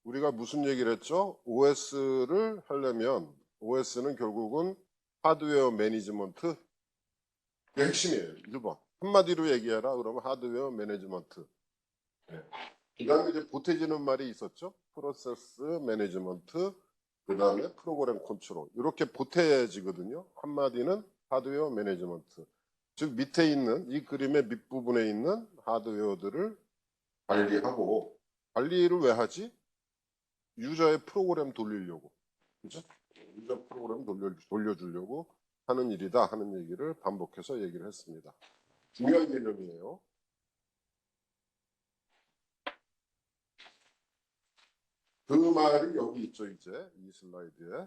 우리가 무슨 얘기를 했죠? OS를 하려면 OS는 결국은 하드웨어 매니지먼트. 그게 핵심이에요. 1번. 한마디로 얘기해라. 그러면 하드웨어 매니지먼트. 네. 그 다음에 이제 보태지는 말이 있었죠. 프로세스 매니지먼트, 그 다음에 프로그램 컨트롤. 이렇게 보태지거든요. 한마디는 하드웨어 매니지먼트. 즉 밑에 있는 이 그림의 밑부분에 있는 하드웨어들을 관리하고, 관리를 왜 하지? 유저의 프로그램 돌리려고. 그죠? 유저 프로그램 돌려주려고 하는 일이다 하는 얘기를 반복해서 얘기를 했습니다. 중요한 개념이에요. 그 말이 여기 있죠. 이제 이 슬라이드에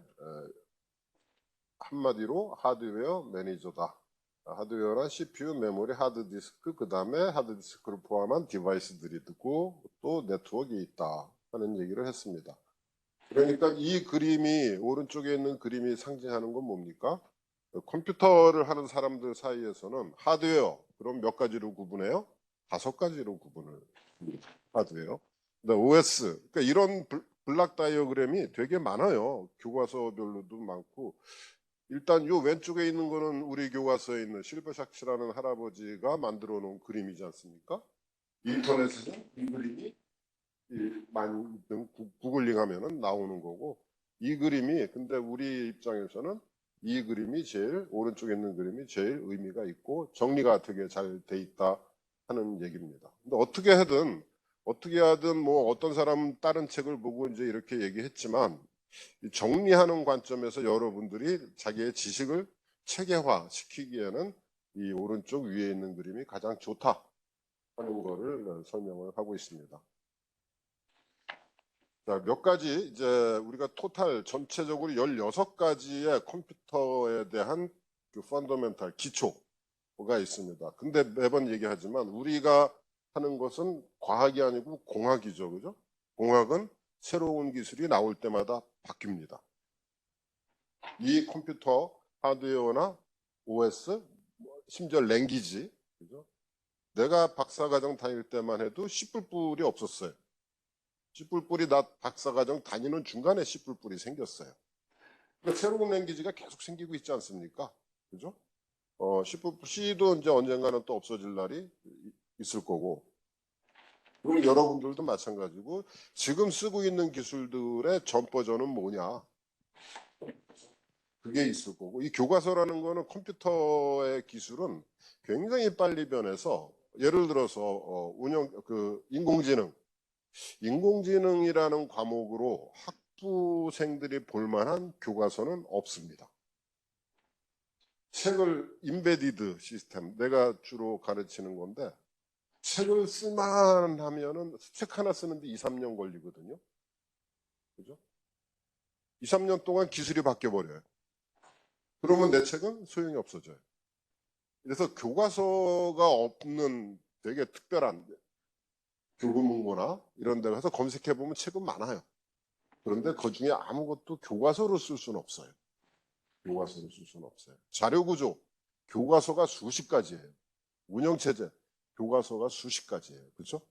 한마디로 하드웨어 매니저다. 하드웨어란 CPU, 메모리, 하드디스크, 그 다음에 하드디스크를 포함한 디바이스들이 있고 또 네트워크가 있다 하는 얘기를 했습니다. 그러니까 이 그림이, 오른쪽에 있는 그림이 상징하는 건 뭡니까? 컴퓨터를 하는 사람들 사이에서는 하드웨어, 그럼 몇 가지로 구분해요? 5가지로 구분을 합니다. 하드웨어. OS, 그러니까 이런 블락 다이어그램이 되게 많아요. 교과서별로도 많고. 일단 요 왼쪽에 있는 거는 우리 교과서에 있는 실버샥스라는 할아버지가 만들어 놓은 그림이지 않습니까? 인터넷에서 이 그림이 많이 구글링 하면은 나오는 거고, 이 그림이 근데 우리 입장에서는 이 그림이 제일, 오른쪽에 있는 그림이 제일 의미가 있고 정리가 되게 잘 돼 있다 하는 얘기입니다. 근데 어떻게 하든 뭐 어떤 사람은 다른 책을 보고 이제 이렇게 얘기했지만, 정리하는 관점에서 여러분들이 자기의 지식을 체계화 시키기에는 이 오른쪽 위에 있는 그림이 가장 좋다 하는 거를 설명을 하고 있습니다. 자, 몇 가지 이제 우리가 토탈 전체적으로 16가지의 컴퓨터에 대한 그 펀더멘탈 기초가 있습니다. 근데 매번 얘기하지만 우리가 하는 것은 과학이 아니고 공학이죠. 그죠? 공학은 새로운 기술이 나올 때마다 바뀝니다. 이 컴퓨터 하드웨어나 OS, 심지어 랭귀지, 그죠? 내가 박사과정 다닐 때만 해도 C++이 없었어요. C++이 나 박사과정 다니는 중간에 C++이 생겼어요. 그러니까 새로운 랭귀지가 계속 생기고 있지 않습니까? 그죠? C도 이제 언젠가는 또 없어질 날이 있을 거고. 그럼 여러분들도 마찬가지고 지금 쓰고 있는 기술들의 전 버전은 뭐냐? 그게 있을 거고. 이 교과서라는 거는 컴퓨터의 기술은 굉장히 빨리 변해서, 예를 들어서 인공지능이라는 과목으로 학부생들이 볼 만한 교과서는 없습니다. 책을 인베디드 시스템, 내가 주로 가르치는 건데, 책을 쓸만 하면은 책 하나 쓰는데 2, 3년 걸리거든요. 그죠? 2, 3년 동안 기술이 바뀌어버려요. 그러면 내 책은 소용이 없어져요. 그래서 교과서가 없는 되게 특별한 교보문고나 이런 데 가서 검색해보면 책은 많아요. 그런데 그 중에 아무것도 교과서로 쓸 수는 없어요. 교과서로 쓸 수는 없어요. 자료구조, 교과서가 수십 가지예요. 운영체제, 교과서가 수십 가지예요. 그렇죠?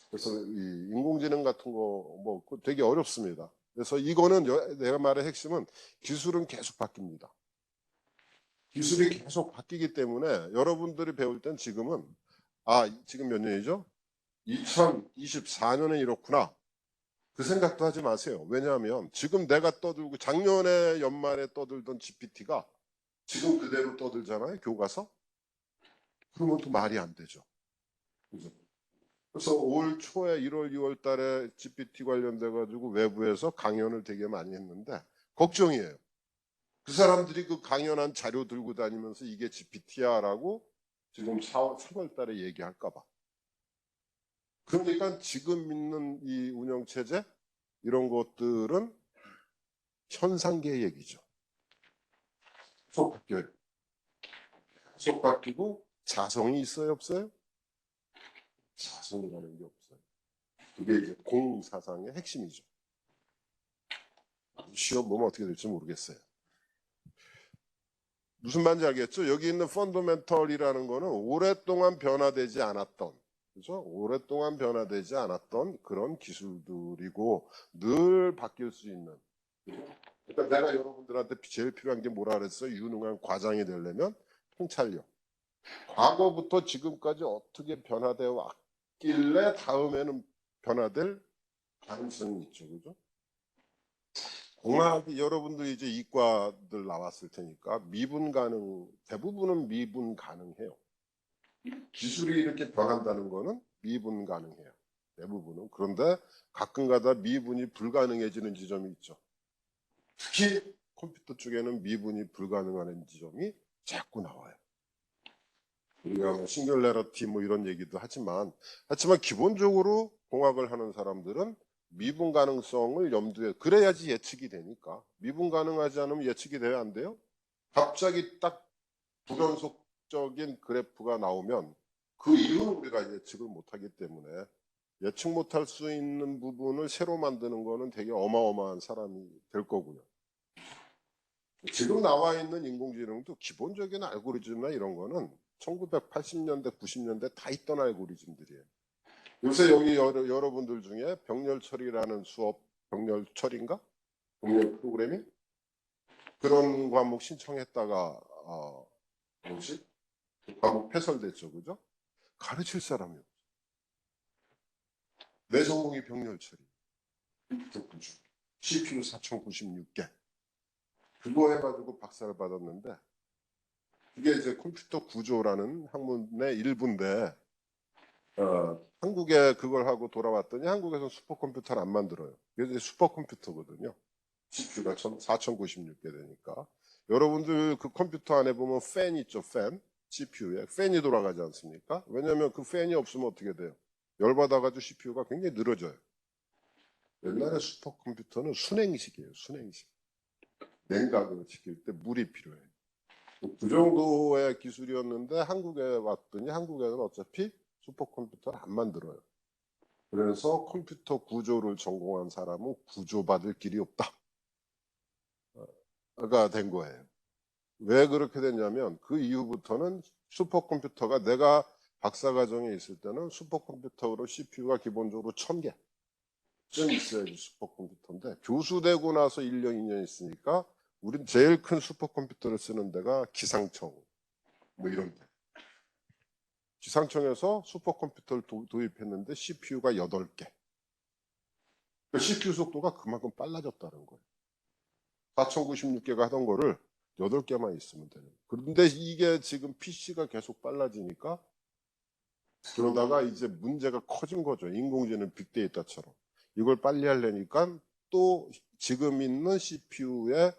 그래서 이 인공지능 같은 거 뭐 되게 어렵습니다. 그래서 이거는 내가 말의 핵심은 기술은 계속 바뀝니다. 기술이 계속 바뀌기 때문에 여러분들이 배울 땐 지금은 지금 몇 년이죠? 2024년에 이렇구나. 그 생각도 하지 마세요. 왜냐하면 지금 내가 떠들고 작년에 연말에 떠들던 GPT가 지금 그대로 떠들잖아요. 교과서. 그러면 또 말이 안 되죠. 그래서 올 초에 1월, 2월 달에 GPT 관련돼 가지고 외부에서 강연을 되게 많이 했는데 걱정이에요. 그 사람들이 그 강연한 자료 들고 다니면서 이게 GPT야 라고 지금 3월 달에 얘기할까 봐. 그러니까 지금 있는 이 운영체제 이런 것들은 현상계 얘기죠. 계속 바뀌어요. 계속 바뀌고 자성이 있어요, 없어요? 자성이라는 게 없어요. 그게 이제 공사상의 핵심이죠. 시험 보면 어떻게 될지 모르겠어요. 무슨 말인지 알겠죠? 여기 있는 펀더멘털이라는 거는 오랫동안 변화되지 않았던, 그죠? 오랫동안 변화되지 않았던 그런 기술들이고 늘 바뀔 수 있는. 그러니까 내가 여러분들한테 제일 필요한 게 뭐라 그랬어요? 유능한 과장이 되려면 통찰력. 과거부터 지금까지 어떻게 변화되어 왔길래 다음에는 변화될 가능성이 있죠. 그죠? 공학이 여러분들 이제 이과들 나왔을 테니까 미분 가능, 대부분은 미분 가능해요. 기술이 이렇게 변한다는 거는 미분 가능해요. 대부분은. 그런데 가끔가다 미분이 불가능해지는 지점이 있죠. 특히 컴퓨터 쪽에는 미분이 불가능한 지점이 자꾸 나와요. 우리가 뭐 싱귤레러티 뭐 이런 얘기도 하지만 기본적으로 공학을 하는 사람들은 미분 가능성을 염두에 그래야지 예측이 되니까. 미분 가능하지 않으면 예측이 돼야 안 돼요? 갑자기 딱 불연속적인 그래프가 나오면 그 이유는 우리가 예측을 못하기 때문에 예측 못할 수 있는 부분을 새로 만드는 거는 되게 어마어마한 사람이 될 거고요. 지금 나와 있는 인공지능도 기본적인 알고리즘이나 이런 거는 1980년대, 90년대 다 있던 알고리즘들이에요. 요새 여기 여러분들 중에 병렬처리라는 수업, 병렬처리인가? 병렬 프로그래밍? 그런 과목 신청했다가 뭐지? 그 과목 폐설됐죠, 그죠? 가르칠 사람이 없어. 내 전공이 병렬처리. CPU 4096개. 그거 해가지고 박사를 받았는데 그게 이제 컴퓨터 구조라는 학문의 일부인데 한국에 그걸 하고 돌아왔더니 한국에서 슈퍼컴퓨터를 안 만들어요. 그게 슈퍼컴퓨터거든요. CPU가 4096개 되니까. 여러분들 그 컴퓨터 안에 보면 팬 있죠, 팬. CPU에 팬이 돌아가지 않습니까? 왜냐하면 그 팬이 없으면 어떻게 돼요? 열받아가지고 CPU가 굉장히 늘어져요. 옛날에 슈퍼컴퓨터는 순행식이에요, 순행식. 냉각을 시킬 때 물이 필요해요. 그 정도의 기술이었는데 한국에 왔더니 한국에는 어차피 슈퍼컴퓨터를 안 만들어요. 그래서 컴퓨터 구조를 전공한 사람은 구조받을 길이 없다가 된 거예요. 왜 그렇게 됐냐면 그 이후부터는 슈퍼컴퓨터가 내가 박사과정에 있을 때는 슈퍼컴퓨터로 CPU가 기본적으로 1000개쯤 있어야지 슈퍼컴퓨터인데 교수 되고 나서 1년, 2년 있으니까 우린 제일 큰 슈퍼컴퓨터를 쓰는 데가 기상청 뭐 이런 데. 기상청에서 슈퍼컴퓨터를 도입했는데 CPU가 8개. 그 CPU 속도가 그만큼 빨라졌다는 거예요. 4096개가 하던 거를 8개만 있으면 되는 거예요. 그런데 이게 지금 PC가 계속 빨라지니까 그러다가 이제 문제가 커진 거죠. 인공지능 빅데이터처럼. 이걸 빨리 하려니까 또 지금 있는 CPU의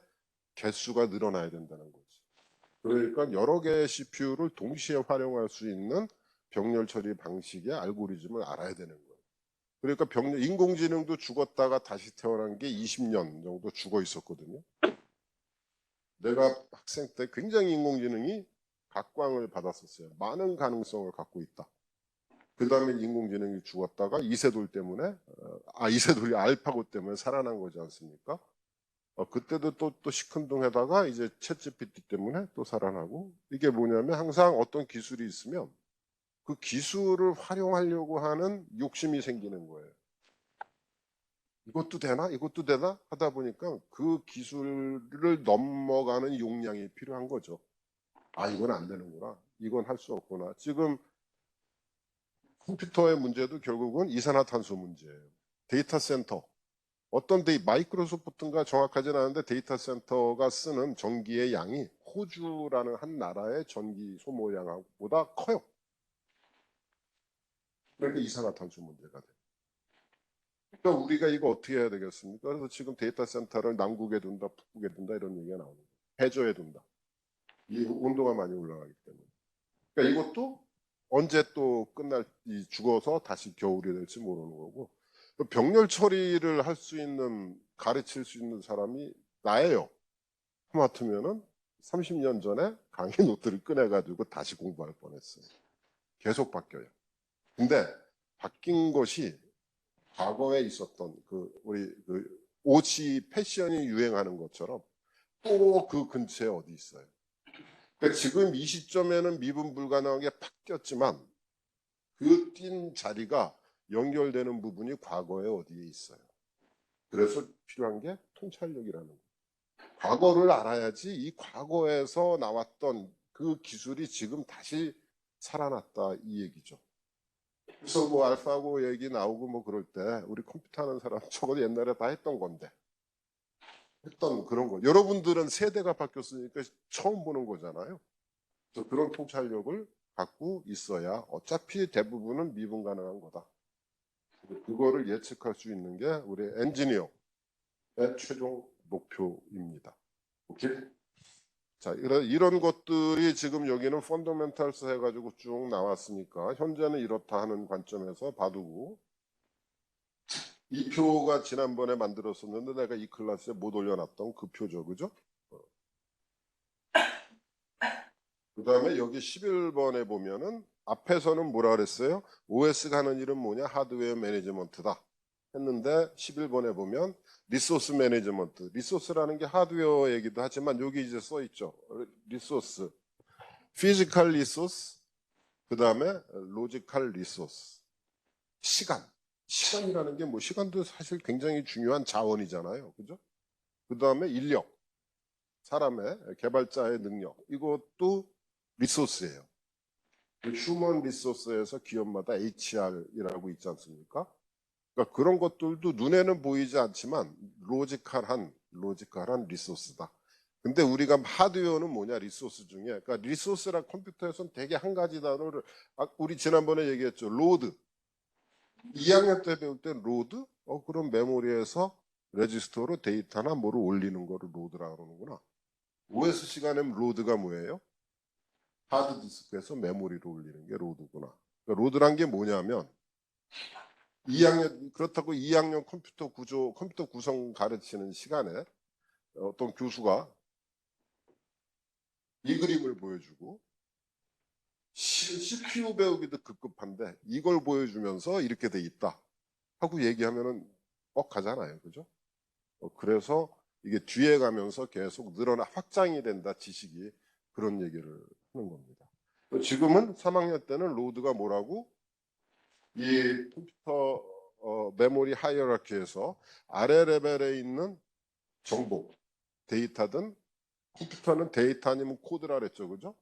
개수가 늘어나야 된다는 거죠. 그러니까 여러 개의 CPU를 동시에 활용할 수 있는 병렬 처리 방식의 알고리즘을 알아야 되는 거예요. 그러니까 인공지능도 죽었다가 다시 태어난 게 20년 정도 죽어 있었거든요. 내가 학생 때 굉장히 인공지능이 각광을 받았었어요. 많은 가능성을 갖고 있다. 그 다음에 인공지능이 죽었다가 이세돌 때문에, 이세돌이 알파고 때문에 살아난 거지 않습니까? 그때도 또 시큰둥하다가 이제 챗GPT 때문에 또 살아나고 이게 뭐냐면 항상 어떤 기술이 있으면 그 기술을 활용하려고 하는 욕심이 생기는 거예요. 이것도 되나? 이것도 되나? 하다 보니까 그 기술을 넘어가는 용량이 필요한 거죠. 이건 안 되는구나. 이건 할 수 없구나. 지금 컴퓨터의 문제도 결국은 이산화탄소 문제예요. 데이터 센터. 마이크로소프트인가 정확하진 않은데 데이터 센터가 쓰는 전기의 양이 호주라는 한 나라의 전기 소모 양보다 커요. 그러니까 이산화탄소 문제가 돼요. 그러니까 우리가 이거 어떻게 해야 되겠습니까? 그래서 지금 데이터 센터를 남국에 둔다, 북극에 둔다 이런 얘기가 나오는 거예요. 해저에 둔다. 이 온도가 많이 올라가기 때문에. 그러니까 이것도 언제 또 죽어서 다시 겨울이 될지 모르는 거고. 병렬 처리를 할 수 있는, 가르칠 수 있는 사람이 나예요. 하마터면은 30년 전에 강의 노트를 꺼내가지고 다시 공부할 뻔했어요. 계속 바뀌어요. 근데 바뀐 것이 과거에 있었던 우리 옷이 패션이 유행하는 것처럼 또 그 근처에 어디 있어요. 그러니까 지금 이 시점에는 미분 불가능하게 바뀌었지만 그 띈 자리가 연결되는 부분이 과거에 어디에 있어요. 그래서 필요한 게 통찰력이라는 거예요. 과거를 알아야지 이 과거에서 나왔던 그 기술이 지금 다시 살아났다 이 얘기죠. 그래서 뭐 알파고 얘기 나오고 뭐 그럴 때 우리 컴퓨터 하는 사람 적어도 옛날에 다 했던 건데 했던 그런 거. 여러분들은 세대가 바뀌었으니까 처음 보는 거잖아요. 그래서 그런 통찰력을 갖고 있어야 어차피 대부분은 미분 가능한 거다. 그거를 예측할 수 있는 게 우리 엔지니어의 최종 목표입니다. 오케이? 자, 이런 것들이 지금 여기는 펀더멘탈스 해가지고 쭉 나왔으니까 현재는 이렇다 하는 관점에서 봐두고 이 표가 지난번에 만들었었는데 내가 이 클래스에 못 올려놨던 그 표죠. 그죠? 그 다음에 여기 11번에 보면은 앞에서는 뭐라 그랬어요? OS가 하는 일은 뭐냐? 하드웨어 매니지먼트다. 했는데 11번에 보면 리소스 매니지먼트. 리소스라는 게 하드웨어 얘기도 하지만 여기 이제 써 있죠. 리소스. 피지컬 리소스. 그 다음에 로지컬 리소스. 시간. 시간이라는 게 뭐 시간도 사실 굉장히 중요한 자원이잖아요. 그죠? 그 다음에 인력. 사람의 개발자의 능력. 이것도 리소스예요. 휴먼 리소스에서 기업마다 HR이라고 있지 않습니까? 그러니까 그런 것들도 눈에는 보이지 않지만 로지컬한 리소스다. 근데 우리가 하드웨어는 뭐냐? 리소스 중에. 그러니까 리소스라 컴퓨터에서는 되게 한 가지 단어를 우리 지난번에 얘기했죠. 로드. 2학년 때 배울 때 로드? 그럼 메모리에서 레지스터로 데이터나 뭐를 올리는 거를 로드라고 그러는구나. OS 시간에 로드가 뭐예요? 하드디스크에서 메모리로 올리는 게 로드구나. 그러니까 로드란 게 뭐냐면 2학년 그렇다고 2학년 컴퓨터 구성 가르치는 시간에 어떤 교수가 이 그림을 보여주고 CPU 배우기도 급급한데 이걸 보여주면서 이렇게 돼 있다 하고 얘기하면은 가잖아요. 그죠? 그래서 이게 뒤에 가면서 계속 늘어나 확장이 된다 지식이 그런 얘기를 하는 겁니다. 지금은 3학년 때는 로드가 뭐라고? 이 컴퓨터 메모리 하이어라키에서 아래 레벨에 있는 정보, 데이터든 컴퓨터는 데이터 아니면 코드라 그랬죠. 그죠?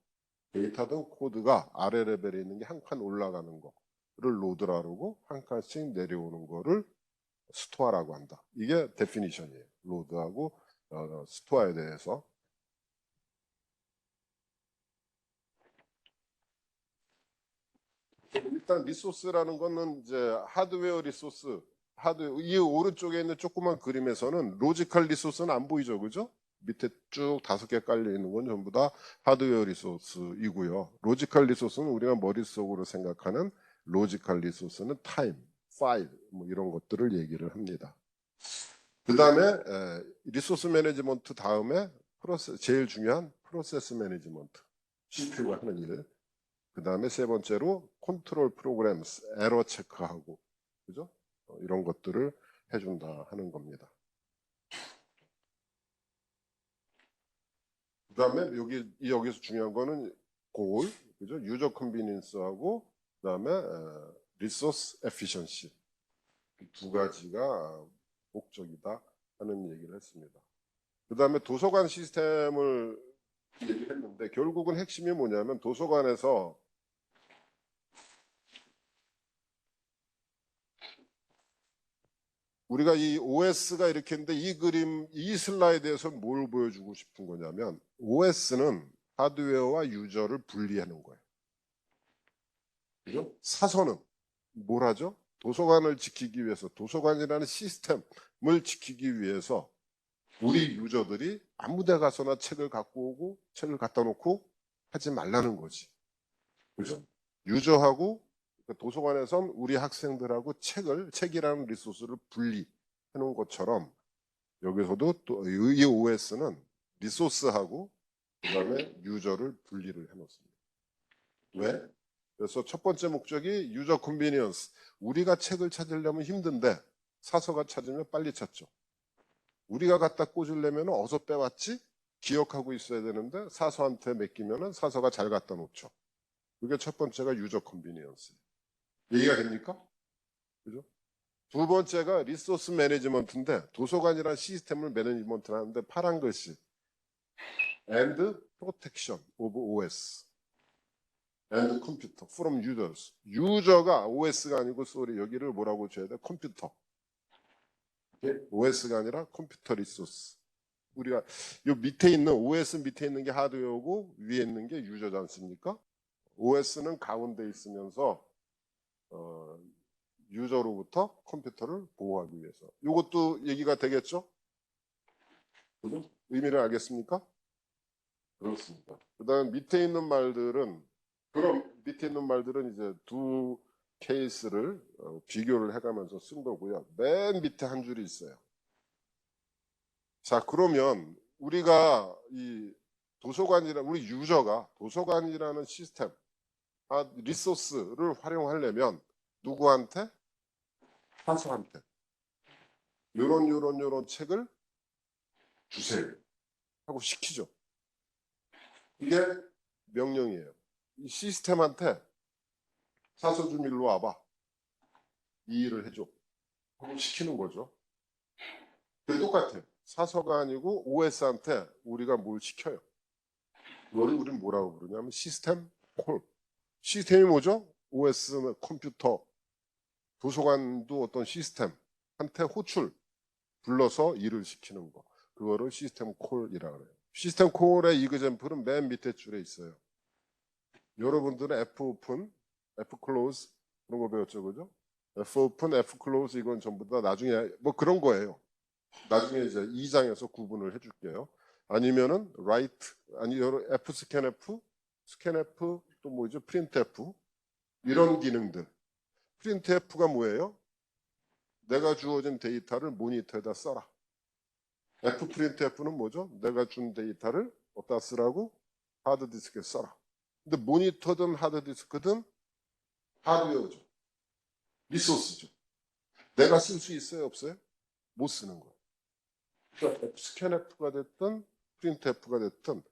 데이터든 코드가 아래 레벨에 있는 게 한 칸 올라가는 거를 로드라고 그러고 한 칸씩 내려오는 거를 스토어라고 한다. 이게 데피니션이에요. 로드하고 스토어에 대해서. 일단 리소스라는 거는 이제 하드웨어 리소스, 이 오른쪽에 있는 조그만 그림에서는 로지컬 리소스는 안 보이죠, 그죠? 밑에 쭉 5개 깔려 있는 건 전부 다 하드웨어 리소스이고요. 로지컬 리소스는 우리가 머릿속으로 생각하는 로지컬 리소스는 타임, 파일 뭐 이런 것들을 얘기를 합니다. 그 다음에 리소스 매니지먼트 다음에 제일 중요한 프로세스 매니지먼트, CPU가 하는 일. 그 다음에 세 번째로 컨트롤 프로그램스, 에러 체크하고, 그죠? 이런 것들을 해준다 하는 겁니다. 그 다음에 여기서 중요한 거는 골, 그죠? 유저 컨비니언스하고, 그 다음에 리소스 에피션시. 두 가지가 목적이다 하는 얘기를 했습니다. 그 다음에 도서관 시스템을 얘기했는데 결국은 핵심이 뭐냐면 도서관에서 우리가 이 OS가 이렇게 했는데 이 그림, 이 슬라이드에서 뭘 보여주고 싶은 거냐면 OS는 하드웨어와 유저를 분리하는 거예요. 그죠? 사서는 뭘 하죠? 도서관을 지키기 위해서 도서관이라는 시스템을 지키기 위해서 우리 유저들이 아무 데 가서나 책을 갖고 오고 책을 갖다 놓고 하지 말라는 거지. 그죠? 유저하고 도서관에선 우리 학생들하고 책이라는 리소스를 분리해 놓은 것처럼 여기서도 또 이 OS는 리소스하고 그다음에 유저를 분리를 해 놓습니다. 왜? 그래서 첫 번째 목적이 유저 컨비니언스. 우리가 책을 찾으려면 힘든데 사서가 찾으면 빨리 찾죠. 우리가 갖다 꽂으려면 어디서 빼왔지? 기억하고 있어야 되는데 사서한테 맡기면 사서가 잘 갖다 놓죠. 그게 첫 번째가 유저 컨비니언스. 얘기가 됩니까? 그죠? 두 번째가 리소스 매니지먼트인데 도서관이라는 시스템을 매니지먼트 하는데 파란 글씨 and protection of OS and computer from users. 유저가 OS가 아니고 sorry 여기를 뭐라고 줘야 돼? 컴퓨터. OS가 아니라 컴퓨터 리소스. 우리가 요 밑에 있는 OS 밑에 있는 게 하드웨어고 위에 있는 게 유저지 않습니까? OS는 가운데 있으면서 유저로부터 컴퓨터를 보호하기 위해서. 이것도 얘기가 되겠죠? 의미를 알겠습니까? 그렇습니다. 그다음 밑에 있는 말들은 이제 두 케이스를 비교를 해가면서 쓴 거고요. 맨 밑에 한 줄이 있어요. 자, 그러면 우리가 이 우리 유저가 도서관이라는 시스템, 리소스를 활용하려면 누구한테? 사서한테. 요런 책을 주세요. 하고 시키죠. 이게 명령이에요. 이 시스템한테 사서 좀 일로 와봐. 이 일을 해줘. 하고 시키는 거죠. 똑같아요. 사서가 아니고 OS한테 우리가 뭘 시켜요. 이걸 우리는 뭐라고 부르냐면 시스템 콜. 시스템이 뭐죠? OS는 컴퓨터, 도서관도 어떤 시스템한테 호출, 불러서 일을 시키는 거. 그거를 시스템 콜이라고 해요. 시스템 콜의 이그젬플은 맨 밑에 줄에 있어요. 여러분들은 F 오픈, F 클로즈 그런 거 배웠죠, 그죠? F 오픈, F 클로즈 이건 전부 다 나중에 뭐 그런 거예요. 나중에 이제 2장에서 구분을 해줄게요. 아니면은 write, F 스캔 F, 스캔 F 또 뭐죠? 프린트 F 이런 기능들. 프린트 F가 뭐예요? 내가 주어진 데이터를 모니터에다 써라. F 프린트 F는 뭐죠? 내가 준 데이터를 어디다 쓰라고? 하드디스크에 써라. 근데 모니터든 하드디스크든 하드웨어죠. 리소스죠. 내가 쓸 수 있어요? 없어요? 못 쓰는 거예요. 그러니까 스캔 F가 됐든 프린트 F가 됐든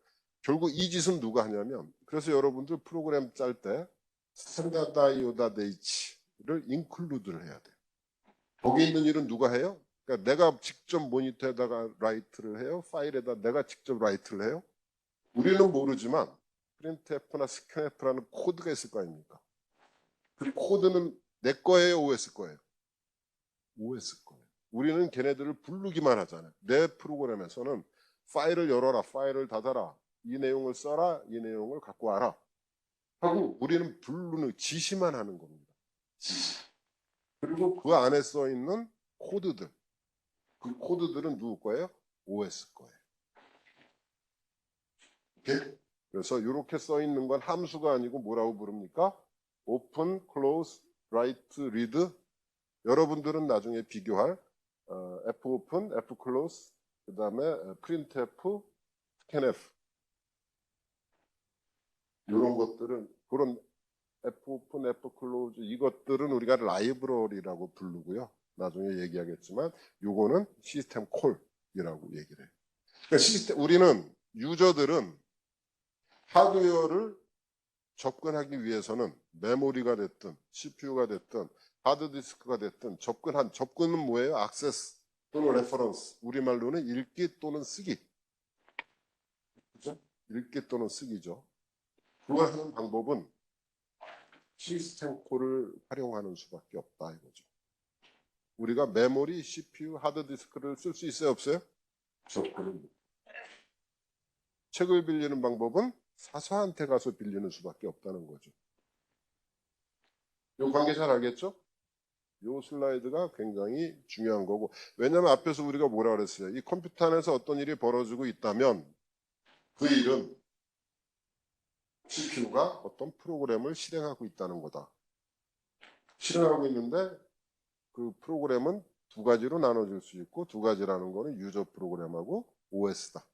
결국 이 짓은 누가 하냐면 그래서 여러분들 프로그램 짤 때 스탠다드 IO다 H를 인클루드를 해야 돼요. 거기 있는 일은 누가 해요? 그러니까 내가 직접 모니터에다가 라이트를 해요? 파일에다 내가 직접 라이트를 해요? 우리는 모르지만 프린트F나 스캔F라는 코드가 있을 거 아닙니까? 그 코드는 내 거예요? OS 거예요? OS 거예요. 우리는 걔네들을 부르기만 하잖아요. 내 프로그램에서는 파일을 열어라, 파일을 닫아라, 이 내용을 써라, 이 내용을 갖고 와라 하고 우리는 부르는 지시만 하는 겁니다. 지시. 그리고 그 안에 써 있는 코드들, 그 코드들은 누구 거예요? OS 거예요. 오케이? 그래서 이렇게 써 있는 건 함수가 아니고 뭐라고 부릅니까? open, close, write, read. 여러분들은 나중에 비교할 f open, f close, 그 다음에 printf, scanf 이런 것들은 그런 f open, f close 이것들은 우리가 라이브러리라고 부르고요. 나중에 얘기하겠지만 요거는 시스템 콜이라고 얘기를 해요. 그러니까 우리는 유저들은 하드웨어를 접근하기 위해서는 메모리가 됐든 CPU가 됐든 하드디스크가 됐든 접근은 뭐예요? 액세스 또는 레퍼런스. 우리말로는 읽기 또는 쓰기. 그죠? 읽기 또는 쓰기죠. 그걸 하는 방법은 시스템 콜을 활용하는 수밖에 없다 이거죠. 우리가 메모리, CPU, 하드디스크를 쓸 수 있어요? 없어요? 책을 빌리는 방법은 사서한테 가서 빌리는 수밖에 없다는 거죠. 이 관계 잘 알겠죠? 이 슬라이드가 굉장히 중요한 거고 왜냐하면 앞에서 우리가 뭐라 그랬어요? 이 컴퓨터 안에서 어떤 일이 벌어지고 있다면 그 일은 CPU가 어떤 프로그램을 실행하고 있다는 거다. 실행하고 있는데 그 프로그램은 두 가지로 나눠질 수 있고 두 가지라는 거는 유저 프로그램하고 OS다.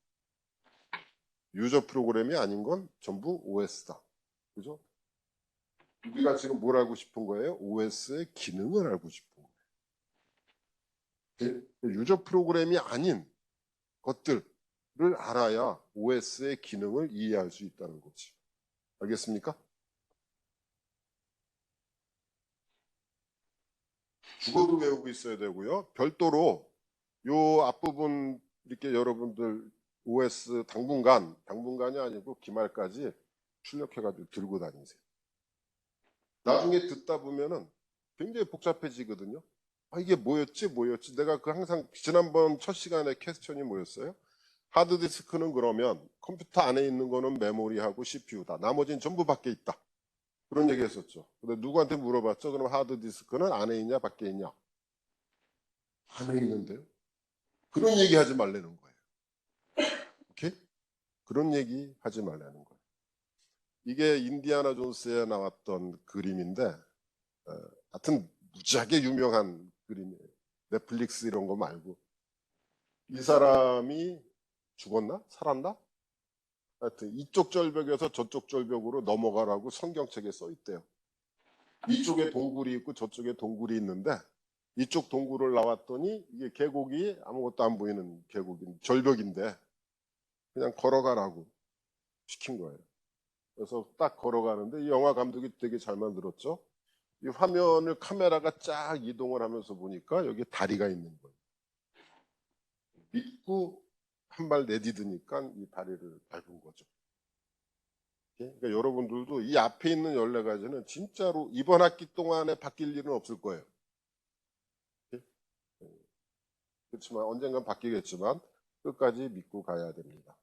유저 프로그램이 아닌 건 전부 OS다. 그죠? 우리가 지금 뭘 알고 싶은 거예요? OS의 기능을 알고 싶은 거예요. 유저 프로그램이 아닌 것들을 알아야 OS의 기능을 이해할 수 있다는 거지. 알겠습니까? 죽어도 외우고 있어야 되고요. 별도로 요 앞부분 이렇게 여러분들 OS 당분간이 아니고 기말까지 출력해가지고 들고 다니세요. 나중에 듣다 보면은 굉장히 복잡해지거든요. 아, 이게 뭐였지? 내가 그 항상 지난번 첫 시간에 퀘스천이 뭐였어요? 하드디스크는 그러면 컴퓨터 안에 있는 거는 메모리하고 CPU다. 나머지는 전부 밖에 있다. 그런 얘기 했었죠. 근데 누구한테 물어봤죠? 그럼 하드디스크는 안에 있냐, 밖에 있냐? 안에 있는데요. 그런 얘기 하지 말라는 거예요. 오케이? 그런 얘기 하지 말라는 거예요. 이게 인디아나 존스에 나왔던 그림인데, 하여튼 무지하게 유명한 그림이에요. 넷플릭스 이런 거 말고. 이 사람이 죽었나? 살았나? 하여튼 이쪽 절벽에서 저쪽 절벽으로 넘어가라고 성경책에 써 있대요. 이쪽에 동굴이 있고 저쪽에 동굴이 있는데 이쪽 동굴을 나왔더니 이게 계곡이 아무것도 안 보이는 계곡인 절벽인데 그냥 걸어가라고 시킨 거예요. 그래서 딱 걸어가는데 이 영화 감독이 되게 잘 만들었죠. 이 화면을 카메라가 쫙 이동을 하면서 보니까 여기 다리가 있는 거예요. 믿고 한 발 내디드니까 이 다리를 밟은 거죠. 그러니까 여러분들도 이 앞에 있는 14가지는 진짜로 이번 학기 동안에 바뀔 일은 없을 거예요. 그렇지만 언젠간 바뀌겠지만 끝까지 믿고 가야 됩니다.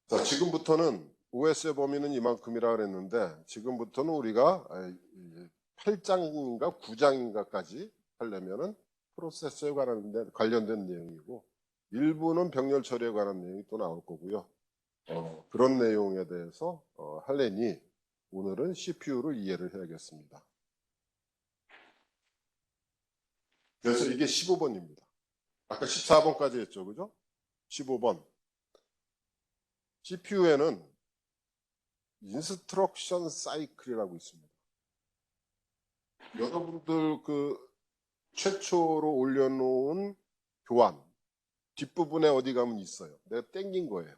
자, 지금부터는 OS의 범위는 이만큼이라 그랬는데 지금부터는 우리가 8장인가 9장인가까지 하려면은 프로세스에 관련된 내용이고 일부는 병렬 처리에 관한 내용이 또 나올 거고요. 그런 내용에 대해서 하려니 오늘은 CPU를 이해를 해야겠습니다. 그래서 이게 15번입니다. 아까 14번까지 했죠, 그죠? 15번. CPU에는 인스트럭션 사이클이라고 있습니다. 여러분들 그 최초로 올려놓은 교환 뒷부분에 어디 가면 있어요. 내가 땡긴 거예요.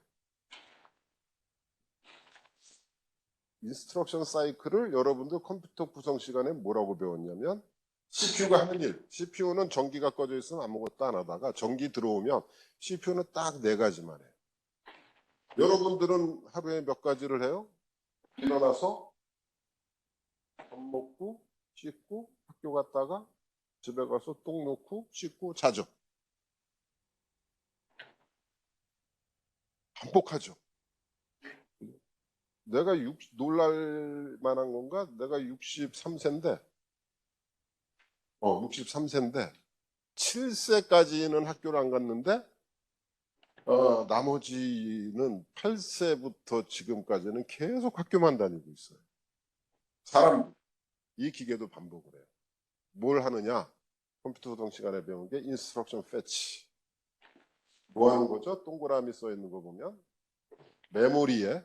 인스트럭션 사이클을 여러분들 컴퓨터 구성 시간에 뭐라고 배웠냐면 CPU가 하는 일. CPU는 전기가 꺼져 있으면 아무것도 안 하다가 전기 들어오면 CPU는 딱 4가지만 해요. 여러분들은 하루에 몇 가지를 해요? 일어나서 밥 먹고 씻고 학교 갔다가 집에 가서 똥 놓고 씻고 자죠. 반복하죠. 내가 놀랄 만한 건가? 내가 63세인데 63세인데 7세까지는 학교를 안 갔는데 나머지는 8세부터 지금까지는 계속 학교만 다니고 있어요. 사람 이 기계도 반복을 해요. 뭘 하느냐? 컴퓨터 소통 시간에 배운 게 인스트럭션 패치. 뭐 하는 거죠? 동그라미 써 있는 거 보면 메모리에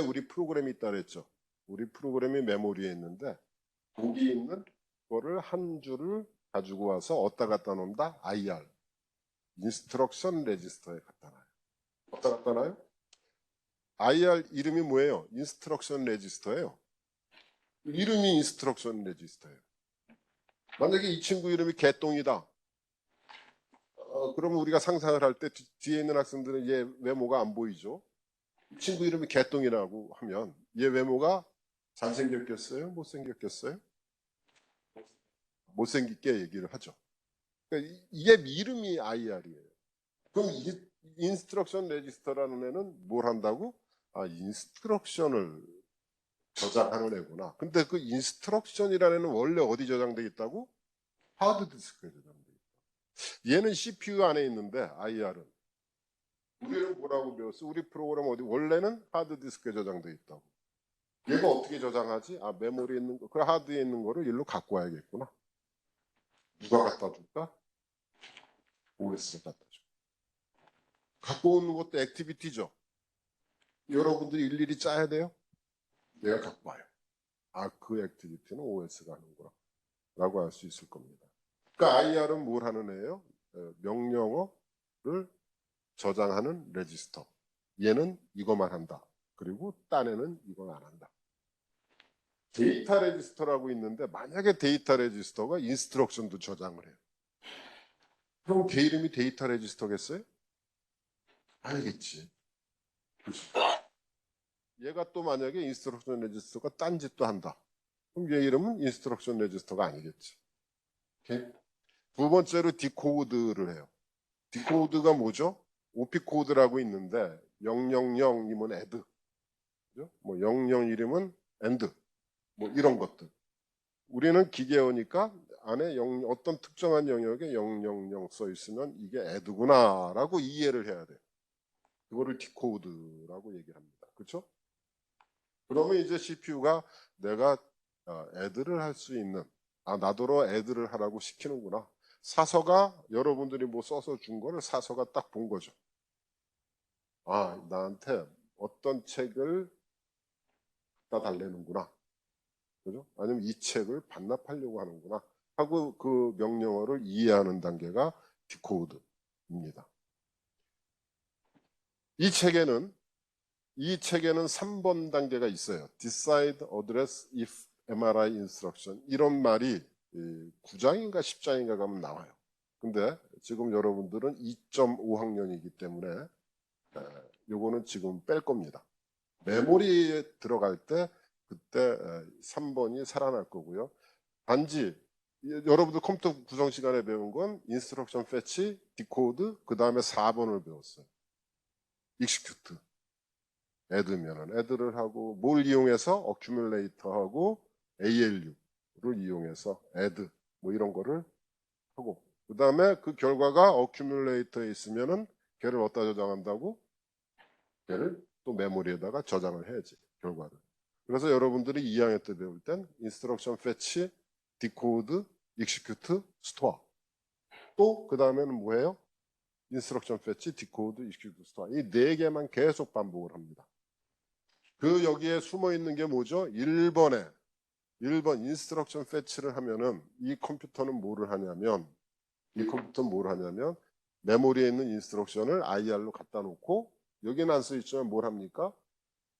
우리 프로그램이 있다 그랬죠. 우리 프로그램이 메모리에 있는데 거기 있는 거를 한 줄을 가지고 와서 어디다 갖다 놓는다? IR. 인스트럭션 레지스터에 갖다 놔요. 어디다 갖다 놔요? IR 이름이 뭐예요? 인스트럭션 레지스터예요. 이름이 인스트럭션 레지스터예요. 만약에 이 친구 이름이 개똥이다. 그러면 우리가 상상을 할 때 뒤에 있는 학생들은 얘 외모가 안 보이죠. 이 친구 이름이 개똥이라고 하면 얘 외모가 잘생겼겠어요? 못생겼겠어요? 못생겼게 얘기를 하죠. 그러니까 이게 이름이 IR이에요. 그럼 이 인스트럭션 레지스터라는 애는 뭘 한다고? 인스트럭션을 저장하는 애구나. 근데 그 인스트럭션이라는 애는 원래 어디 저장돼 있다고? 하드디스크에 저장돼 있다. 얘는 CPU 안에 있는데 IR은 우리는 뭐라고 배웠어? 우리 프로그램 어디 원래는 하드디스크에 저장돼 있다고. 얘가 어떻게 저장하지? 메모리에 있는 거, 그 하드에 있는 거를 일로 갖고 와야겠구나. 누가 갖다 줄까? OS가 갖다 줘. 갖고 오는 것도 액티비티죠. 여러분들이 일일이 짜야 돼요? 내가 갖고 와요. 그 액티비티는 OS가 하는구나. 라고 할 수 있을 겁니다. 그러니까 IR은 뭘 하는 애예요? 명령어를 저장하는 레지스터. 얘는 이거만 한다. 그리고 딴 애는 이걸 안 한다. 데이터 레지스터라고 있는데 만약에 데이터 레지스터가 인스트럭션도 저장을 해요. 그럼 걔 이름이 데이터 레지스터겠어요? 아니겠지. 그렇죠? 얘가 또 만약에 인스트럭션 레지스터가 딴짓도 한다. 그럼 얘 이름은 인스트럭션 레지스터가 아니겠지. 오케이? 두 번째로 디코드를 해요. 디코드가 뭐죠? OP 코드라고 있는데 000이면 add, 그죠? 뭐 001이면 and, 뭐 이런 것들. 우리는 기계어니까 안에 어떤 특정한 영역에 000 써 있으면 이게 add구나라고 이해를 해야 돼요. 그거를 디코드라고 얘기를 합니다. 그렇죠? 그러면 이제 CPU가 내가 add를 할 수 있는, 나더러 add를 하라고 시키는구나. 사서가 여러분들이 뭐 써서 준 거를 사서가 딱 본 거죠. 나한테 어떤 책을 갖다 달래는구나. 그죠? 아니면 이 책을 반납하려고 하는구나. 하고 그 명령어를 이해하는 단계가 디코드입니다. 이 책에는 3번 단계가 있어요. Decide, Address, If, MRI Instruction. 이런 말이 9장인가 10장인가 가면 나와요. 근데 지금 여러분들은 2.5학년이기 때문에 요거는 지금 뺄 겁니다. 메모리에 들어갈 때 그때 3번이 살아날 거고요. 단지 여러분들 컴퓨터 구성 시간에 배운 건 인스트럭션 패치, 디코드, 그 다음에 4번을 배웠어요. 익스큐트. 애드면은 애드를 하고 뭘 이용해서 어큐뮬레이터하고 ALU를 이용해서 애드 뭐 이런 거를 하고 그 다음에 그 결과가 어큐뮬레이터에 있으면은 걔를 어디다 저장한다고? 걔를 또 메모리에다가 저장을 해야지 결과를. 그래서 여러분들이 2학년 때 배울 땐 인스트럭션 패치, 디코드, 익스큐트, 스토어. 또 그 다음에는 뭐예요? 인스트럭션 패치, 디코드, 익스큐트, 스토어. 이 네 개만 계속 반복을 합니다. 그 여기에 숨어 있는 게 뭐죠? 1번 인스트럭션 패치를 하면은 이 컴퓨터는 뭐를 하냐면 메모리에 있는 인스트럭션을 IR로 갖다 놓고 여기는 안 써 있지만 뭘 합니까?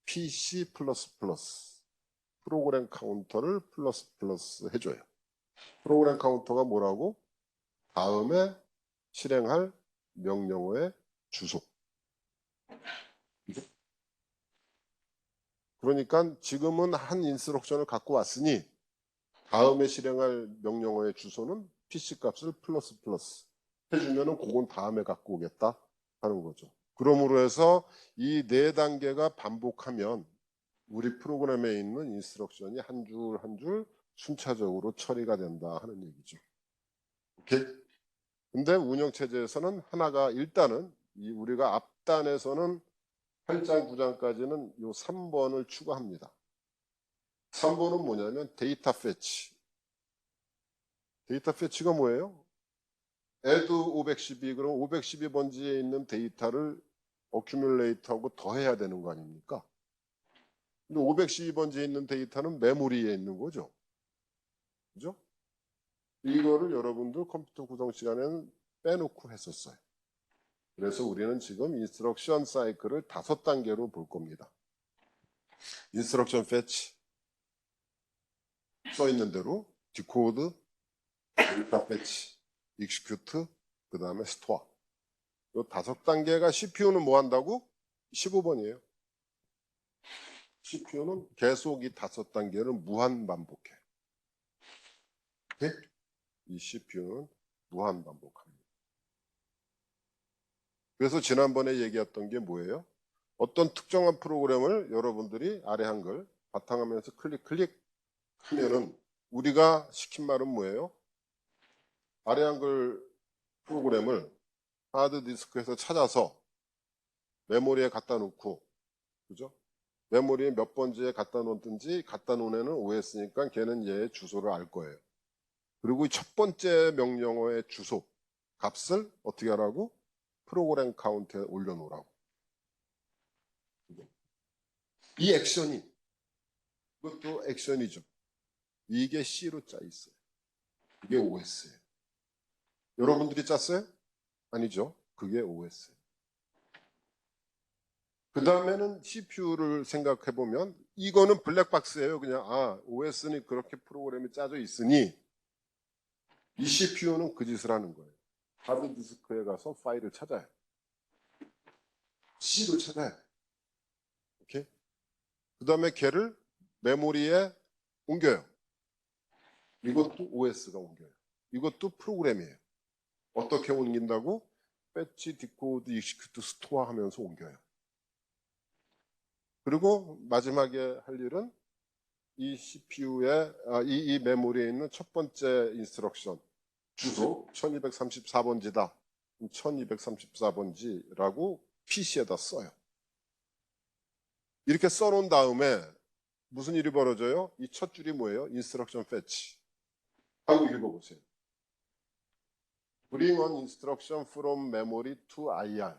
PC++ 프로그램 카운터를 플러스 해줘요. 프로그램 카운터가 뭐라고? 다음에 실행할 명령어의 주소. 그러니까 지금은 한 인스트럭션을 갖고 왔으니 다음에 실행할 명령어의 주소는 PC 값을 플러스 해주면은 그건 다음에 갖고 오겠다 하는 거죠. 그러므로 해서 이 네 단계가 반복하면 우리 프로그램에 있는 인스트럭션이 한 줄 한 줄 순차적으로 처리가 된다 하는 얘기죠. 오케이? 근데 운영체제에서는 하나가 일단은 우리가 앞단에서는 8장, 9장까지는 요 3번을 추가합니다. 3번은 뭐냐면 데이터 패치. 데이터 패치가 뭐예요? add 512, 그럼 512번지에 있는 데이터를 어큐뮬레이트하고 더해야 되는 거 아닙니까? 근데 512번지에 있는 데이터는 메모리에 있는 거죠. 그죠? 이거를 여러분들 컴퓨터 구성 시간에는 빼놓고 했었어요. 그래서 우리는 지금 인스트럭션 사이클을 5단계로 볼 겁니다. 인스트럭션 패치, 써 있는 대로 디코드, 데이터 패치, 익스큐트, 그 다음에 스토어. 이 5단계가 CPU는 뭐 한다고? 15번이에요. CPU는 계속 이 5단계를 무한 반복해. 이 CPU는 무한 반복합니다. 그래서 지난번에 얘기했던 게 뭐예요? 어떤 특정한 프로그램을 여러분들이 아래 한글 바탕화면에서 클릭 하면은 우리가 시킨 말은 뭐예요? 아래 한글 프로그램을 하드디스크에서 찾아서 메모리에 갖다 놓고, 그죠? 메모리에 몇 번지에 갖다 놓든지 갖다 놓은 애는 OS니까 걔는 얘의 주소를 알 거예요. 그리고 첫 번째 명령어의 주소 값을 어떻게 하라고? 프로그램 카운트에 올려놓으라고. 이 액션이, 이것도 액션이죠. 이게 C로 짜 있어요. 이게 OS예요. 여러분들이 짰어요? 아니죠. 그게 OS예요. 그 다음에는 CPU를 생각해 보면 이거는 블랙박스예요. 그냥 OS는 그렇게 프로그램이 짜져 있으니 이 CPU는 그 짓을 하는 거예요. 하드디스크에 가서 파일을 찾아요. C를 찾아요. 오케이? 그 다음에 걔를 메모리에 옮겨요. 이것도 OS가 옮겨요. 이것도 프로그램이에요. 어떻게 옮긴다고? 배치, 디코드, 익시큐트, 스토어 하면서 옮겨요. 그리고 마지막에 할 일은 이 CPU에, 이 메모리에 있는 첫 번째 인스트럭션, 주소 1234번지다. 1234번지라고 PC에다 써요. 이렇게 써놓은 다음에 무슨 일이 벌어져요? 이 첫 줄이 뭐예요? 인스트럭션 패치. 하고 읽어보세요. Bring an instruction from memory to IR.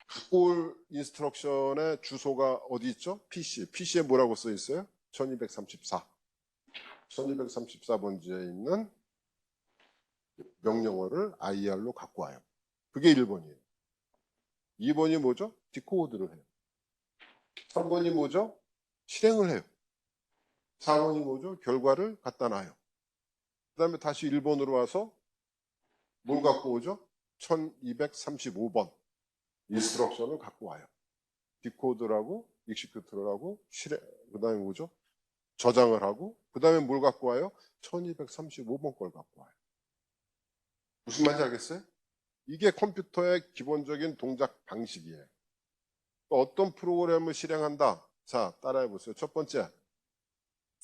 갖고 올 인스트럭션의 주소가 어디 있죠? PC. PC에 뭐라고 써 있어요? 1234. 1234번지에 있는 명령어를 IR로 갖고 와요. 그게 1번이에요. 2번이 뭐죠? 디코드를 해요. 3번이 뭐죠? 실행을 해요. 4번이 뭐죠? 결과를 갖다 놔요. 그 다음에 다시 1번으로 와서 뭘 갖고 오죠? 1235번 인스트럭션을 갖고 와요. 디코드라고 익시큐트를 하고 그 다음에 뭐죠? 저장을 하고 그 다음에 뭘 갖고 와요? 1235번 걸 갖고 와요. 무슨 말인지 알겠어요? 이게 컴퓨터의 기본적인 동작 방식이에요. 어떤 프로그램을 실행한다? 자, 따라해 보세요. 첫 번째,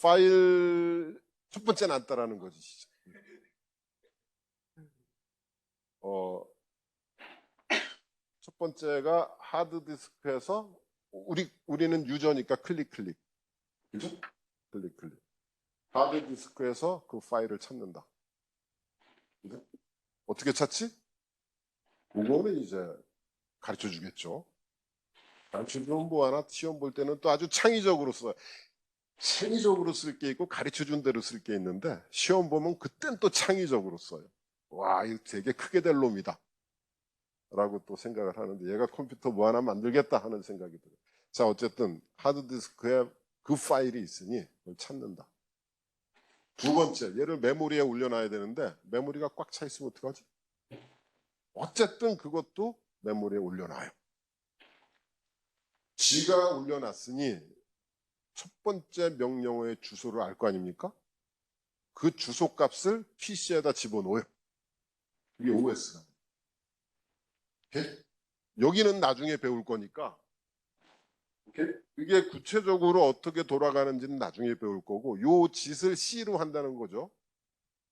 파일, 첫 번째는 안 따라하는 거지. 첫 번째가 하드디스크에서 우리는 유저니까 클릭. 그죠? 클릭. 하드디스크에서 그 파일을 찾는다. 그죠? 어떻게 찾지? 그거는 이제 가르쳐 주겠죠. 가르쳐 주는 뭐 하나 시험 볼 때는 또 아주 창의적으로 써요. 창의적으로 쓸 게 있고 가르쳐 준 대로 쓸 게 있는데 시험 보면 그땐 또 창의적으로 써요. 와, 이거 되게 크게 될 놈이다. 라고 또 생각을 하는데 얘가 컴퓨터 뭐 하나 만들겠다 하는 생각이 들어요. 자, 어쨌든 하드디스크에 그 파일이 있으니 그걸 찾는다. 두 번째, 얘를 메모리에 올려놔야 되는데 메모리가 꽉 차 있으면 어떡하지? 어쨌든 그것도 메모리에 올려놔요. 지가 올려놨으니 첫 번째 명령어의 주소를 알 거 아닙니까? 그 주소 값을 PC에다 집어넣어요. 이게 OS가. 여기는 나중에 배울 거니까 이게 구체적으로 어떻게 돌아가는지는 나중에 배울 거고 요 짓을 C로 한다는 거죠.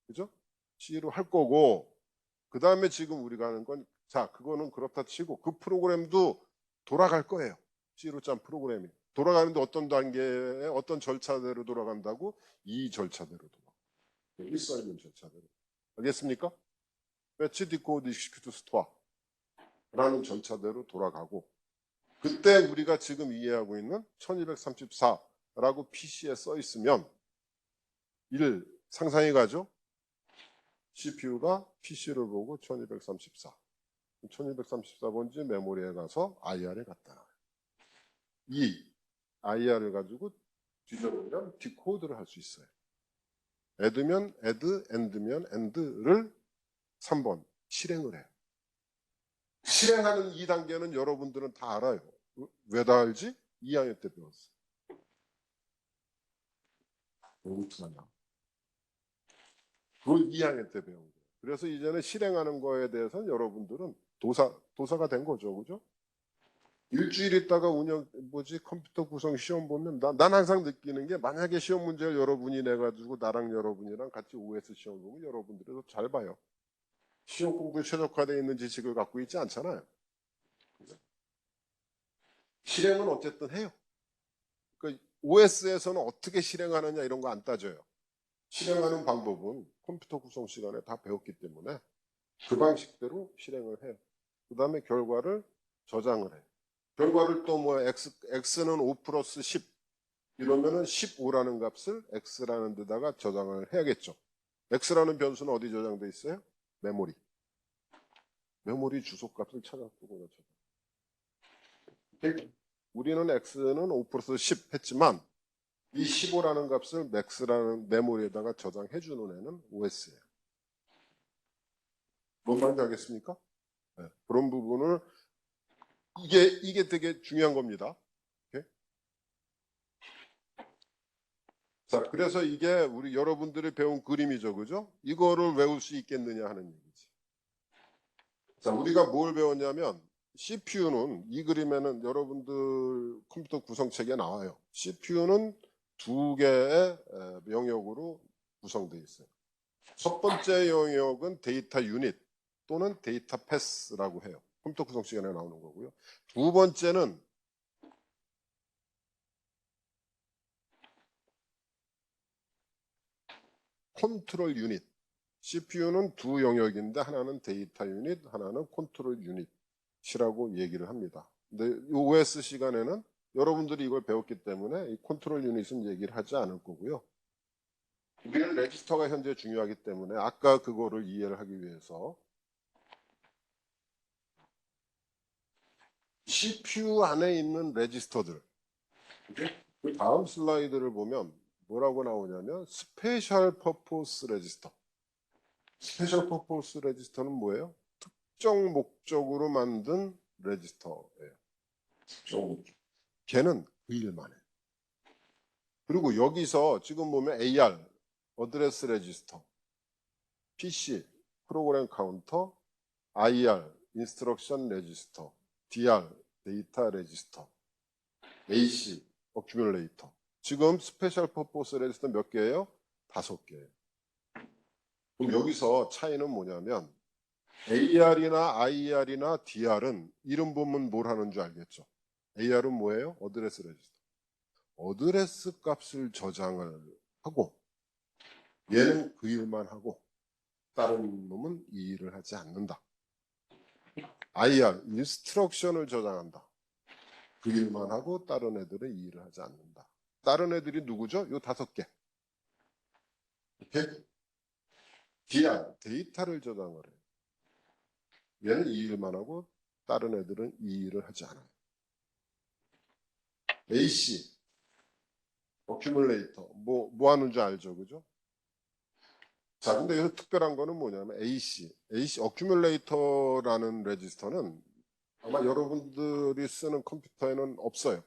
그죠? C로 할 거고 그 다음에 지금 우리가 하는 건 자, 그거는 그렇다 치고 그 프로그램도 돌아갈 거예요. C로 짠 프로그램이. 돌아가는데 어떤 단계에 어떤 절차대로 돌아간다고? 이 절차대로 돌아가. 여기 써있는 절차대로. 알겠습니까? 배치 디코드 익시큐트 스토어라는 절차대로 돌아가고 그때 우리가 지금 이해하고 있는 1234라고 PC에 써 있으면 1 상상이 가죠? CPU가 PC를 보고 1234. 1234번지 메모리에 가서 IR에 갖다 놔요. 2. IR을 가지고 뒤져보면 디코드를 할 수 있어요. add면 add, end면 end를 3번 실행을 해요. 실행하는 2단계는 여러분들은 다 알아요. 왜 다 알지? 2학년 때 배웠어. 왜 어떡하냐. 그걸 2학년 때 배운 거예요. 그래서 이제는 실행하는 거에 대해서는 여러분들은 도사가 된 거죠. 그죠? 일주일 있다가 컴퓨터 구성 시험 보면 난 항상 느끼는 게 만약에 시험 문제를 여러분이 내가지고 나랑 여러분이랑 같이 OS 시험 보면 여러분들이 더 잘 봐요. 시험 공부에 최적화되어 있는 지식을 갖고 있지 않잖아요. 실행은 어쨌든 해요. 그러니까 OS에서는 어떻게 실행하느냐 이런 거 안 따져요. 실행하는 방법은 컴퓨터 구성 시간에 다 배웠기 때문에 그 방식대로 실행을 해요. 그 다음에 결과를 저장을 해요. 결과를 또 뭐 x는 5 플러스 10 이러면은 15라는 값을 x라는 데다가 저장을 해야겠죠. x라는 변수는 어디 저장돼 있어요? 메모리. 메모리 주소 값을 찾아보고 저장. 우리는 x는 5 플러스 10 했지만 이 15라는 값을 max라는 메모리에다가 저장해 주는 애는 OS예요. 뭔 말인지 알겠습니까? 네, 그런 부분을 이게 되게 중요한 겁니다. 오케이? 자, 그래서 이게 우리 여러분들이 배운 그림이죠, 그죠? 이거를 외울 수 있겠느냐 하는 얘기지. 자, 우리가 뭘 배웠냐면 CPU는 이 그림에는 여러분들 컴퓨터 구성책에 나와요. CPU는 두 개의 영역으로 구성되어 있어요. 첫 번째 영역은 데이터 유닛 또는 데이터 패스라고 해요. 컴퓨터 구성 시간에 나오는 거고요. 두 번째는 컨트롤 유닛. CPU는 두 영역인데 하나는 데이터 유닛, 하나는 컨트롤 유닛이라고 얘기를 합니다. 근데 이 OS 시간에는 여러분들이 이걸 배웠기 때문에 이 컨트롤 유닛은 얘기를 하지 않을 거고요. 우리는 레지스터가 현재 중요하기 때문에 아까 그거를 이해를 하기 위해서 CPU 안에 있는 레지스터들, 그 다음 슬라이드를 보면 뭐라고 나오냐면 스페셜 퍼포스 레지스터. 스페셜 퍼포스 레지스터는 뭐예요? 특정 목적으로 만든 레지스터예요. 특정 목적. 걔는 그 일만 해. 그리고 여기서 지금 보면 AR, 어드레스 레지스터, PC, 프로그램 카운터, IR, 인스트럭션 레지스터, DR, 데이터 레지스터, AC, 어큐뮬레이터. 지금 스페셜 퍼포스 레지스터 몇 개예요? 5개예요. 그럼 여기서 차이는 뭐냐면 AR이나 IR이나 DR은 이름 보면 뭘 하는 줄 알겠죠? AR은 뭐예요? 어드레스 레지스터. 어드레스 값을 저장을 하고 얘는 그 일만 하고 다른 놈은 이 일을 하지 않는다. IR, 인스트럭션을 저장한다. 그 일만 하고 다른 애들은 이 일을 하지 않는다. 다른 애들이 누구죠? 요 5개. 오케이? DR, 데이터를 저장을 해요. 얘는 이 일만 하고 다른 애들은 이 일을 하지 않아요. AC, 어큐뮬레이터, 뭐 하는 줄 알죠? 그죠? 자, 근데 여기서 특별한 거는 뭐냐면 AC, 어큐뮬레이터라는 레지스터는 아마 여러분들이 쓰는 컴퓨터에는 없어요.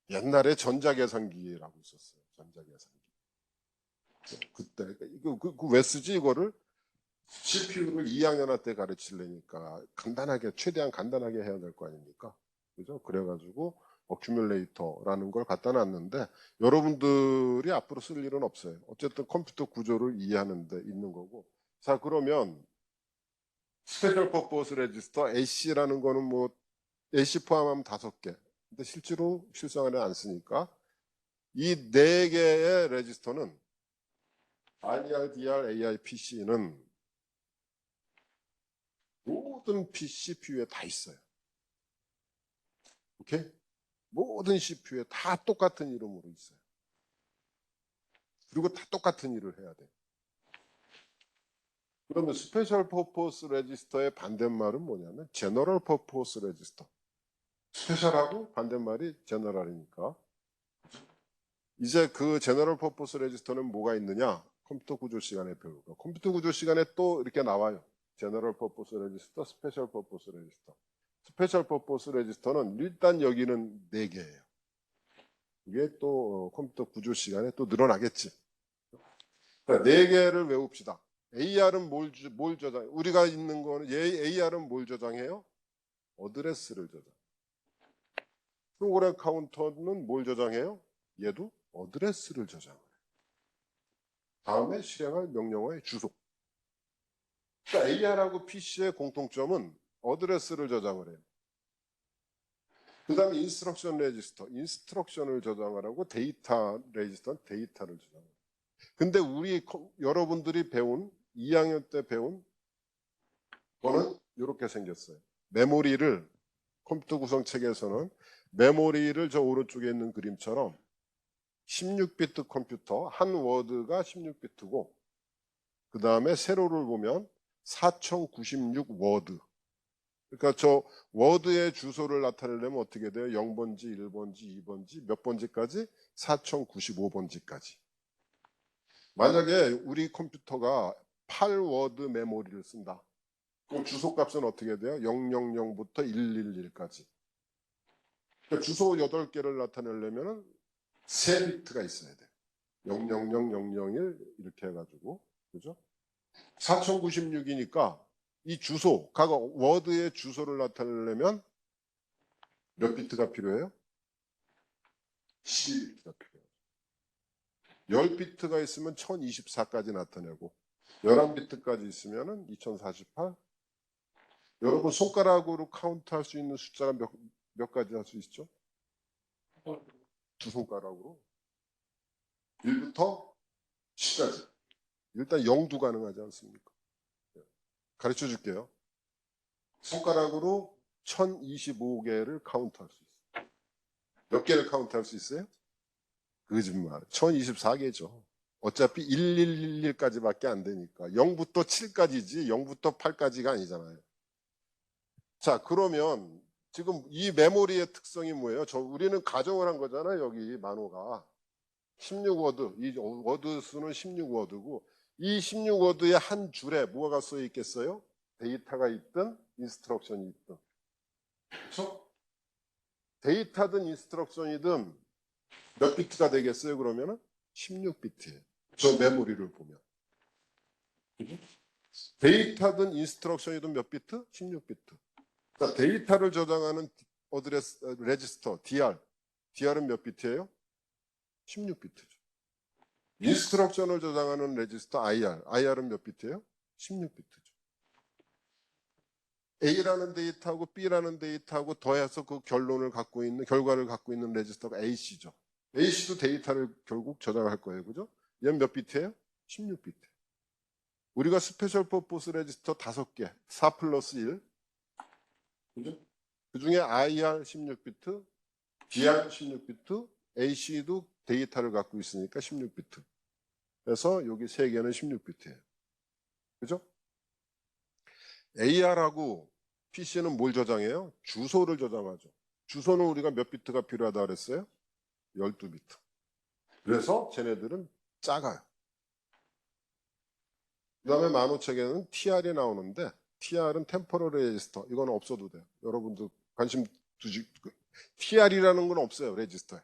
옛날에 전자계산기라고 있었어요. 전자계산기. 그때 왜 쓰지 이거를? CPU를 2학년 때 가르치려니까 간단하게 최대한 간단하게 해야 될 거 아닙니까? 그죠? 그래가지고 어큐뮬레이터라는 걸 갖다 놨는데 여러분들이 앞으로 쓸 일은 없어요. 어쨌든 컴퓨터 구조를 이해하는 데 있는 거고. 자, 그러면 스페셜 퍼포스 레지스터 AC라는 거는 뭐 AC 포함하면 5개. 근데 실제로 실생활에 안 쓰니까 이 4개의 레지스터는 IR, DR, AI, PC는 모든 CPU에 다 있어요. 오케이? 모든 CPU에 다 똑같은 이름으로 있어요. 그리고 다 똑같은 일을 해야 돼요. 그러면 스페셜 퍼포스 레지스터의 반대말은 뭐냐면 제너럴 퍼포스 레지스터. 스페셜하고 반대말이 제너럴이니까. 이제 그 제너럴 퍼포스 레지스터는 뭐가 있느냐? 컴퓨터 구조 시간에 배우고. 컴퓨터 구조 시간에 또 이렇게 나와요. 제너럴 퍼포스 레지스터, 스페셜 퍼포스 레지스터. 스페셜 퍼포스 레지스터는 일단 여기는 4개예요. 이게 또 컴퓨터 구조 시간에 또 늘어나겠지. 그러니까 4개를 외웁시다. AR은 뭘 저장? 우리가 있는 거는 AR은 뭘 저장해요? 어드레스를 저장. 프로그램 카운터는 뭘 저장해요? 얘도 어드레스를 저장해요. 다음에 실행할 명령어의 주소. 그러니까 AR하고 PC의 공통점은 어드레스를 저장을 해요. 그 다음에 인스트럭션 레지스터, 인스트럭션을 저장을 하고 데이터 레지스터는 데이터를 저장해요. 근데 여러분들이 배운 2학년 때 배운 거는 이렇게 생겼어요. 메모리를 컴퓨터 구성 책에서는 메모리를 저 오른쪽에 있는 그림처럼 16비트 컴퓨터 한 워드가 16비트고 그 다음에 세로를 보면 4096 워드 그러니까 저 워드의 주소를 나타내려면 어떻게 돼요? 0번지, 1번지, 2번지, 몇 번지까지? 4095번지까지. 만약에 우리 컴퓨터가 8워드 메모리를 쓴다. 그럼 주소 값은 어떻게 돼요? 000부터 111까지. 그러니까 주소 8개를 나타내려면 3비트가 있어야 돼. 000001 이렇게 해가지고. 그죠? 4096이니까 이 주소, 각 워드의 주소를 나타내려면 몇 비트가 필요해요? 12비트가 필요해요. 10비트가 있으면 1024까지 나타내고 11비트까지 있으면 2048. 여러분 손가락으로 카운트할 수 있는 숫자가 몇 가지 할 수 있죠? 두 손가락으로 1부터 10까지. 일단 0도 가능하지 않습니까? 가르쳐 줄게요. 손가락으로 1025개를 카운트할 수 있어요. 몇 개를 카운트할 수 있어요? 거짓말. 1024개죠. 어차피 1111까지밖에 안 되니까. 0부터 7까지지 0부터 8까지가 아니잖아요. 자, 그러면 지금 이 메모리의 특성이 뭐예요? 우리는 가정을 한 거잖아요. 여기 만호가. 16워드. 이 워드 수는 16워드고 이 16워드의 한 줄에 뭐가 써 있겠어요? 데이터가 있든 인스트럭션이 있든. 그렇죠? 데이터든 인스트럭션이든 몇 비트가 되겠어요? 그러면은 16비트예요. 저 메모리를 보면. 데이터든 인스트럭션이든 몇 비트? 16비트. 그러니까 데이터를 저장하는 어드레스 레지스터 DR. DR은 몇 비트예요? 16비트죠. 인스트럭션을 저장하는 레지스터 IR. IR은 몇 비트예요? 16비트죠. A라는 데이터하고 B라는 데이터하고 더해서 그 결과를 갖고 있는 레지스터가 AC죠. AC도 데이터를 결국 저장할 거예요. 그죠? 얘는 몇 비트예요? 16비트. 우리가 스페셜 퍼포스 레지스터 5개, 4 플러스 1. 그죠? 그 중에 IR 16비트, DR 16비트, AC도 데이터를 갖고 있으니까 16비트. 그래서 여기 3개는 16비트예요. 그죠? AR하고 PC는 뭘 저장해요? 주소를 저장하죠. 주소는 우리가 몇 비트가 필요하다 그랬어요? 12비트. 그래서 쟤네들은 작아요. 그 다음에 만호책에는 TR이 나오는데 TR은 템포러리 레지스터. 이건 없어도 돼요. 여러분도 관심 두지. TR이라는 건 없어요. 레지스터에.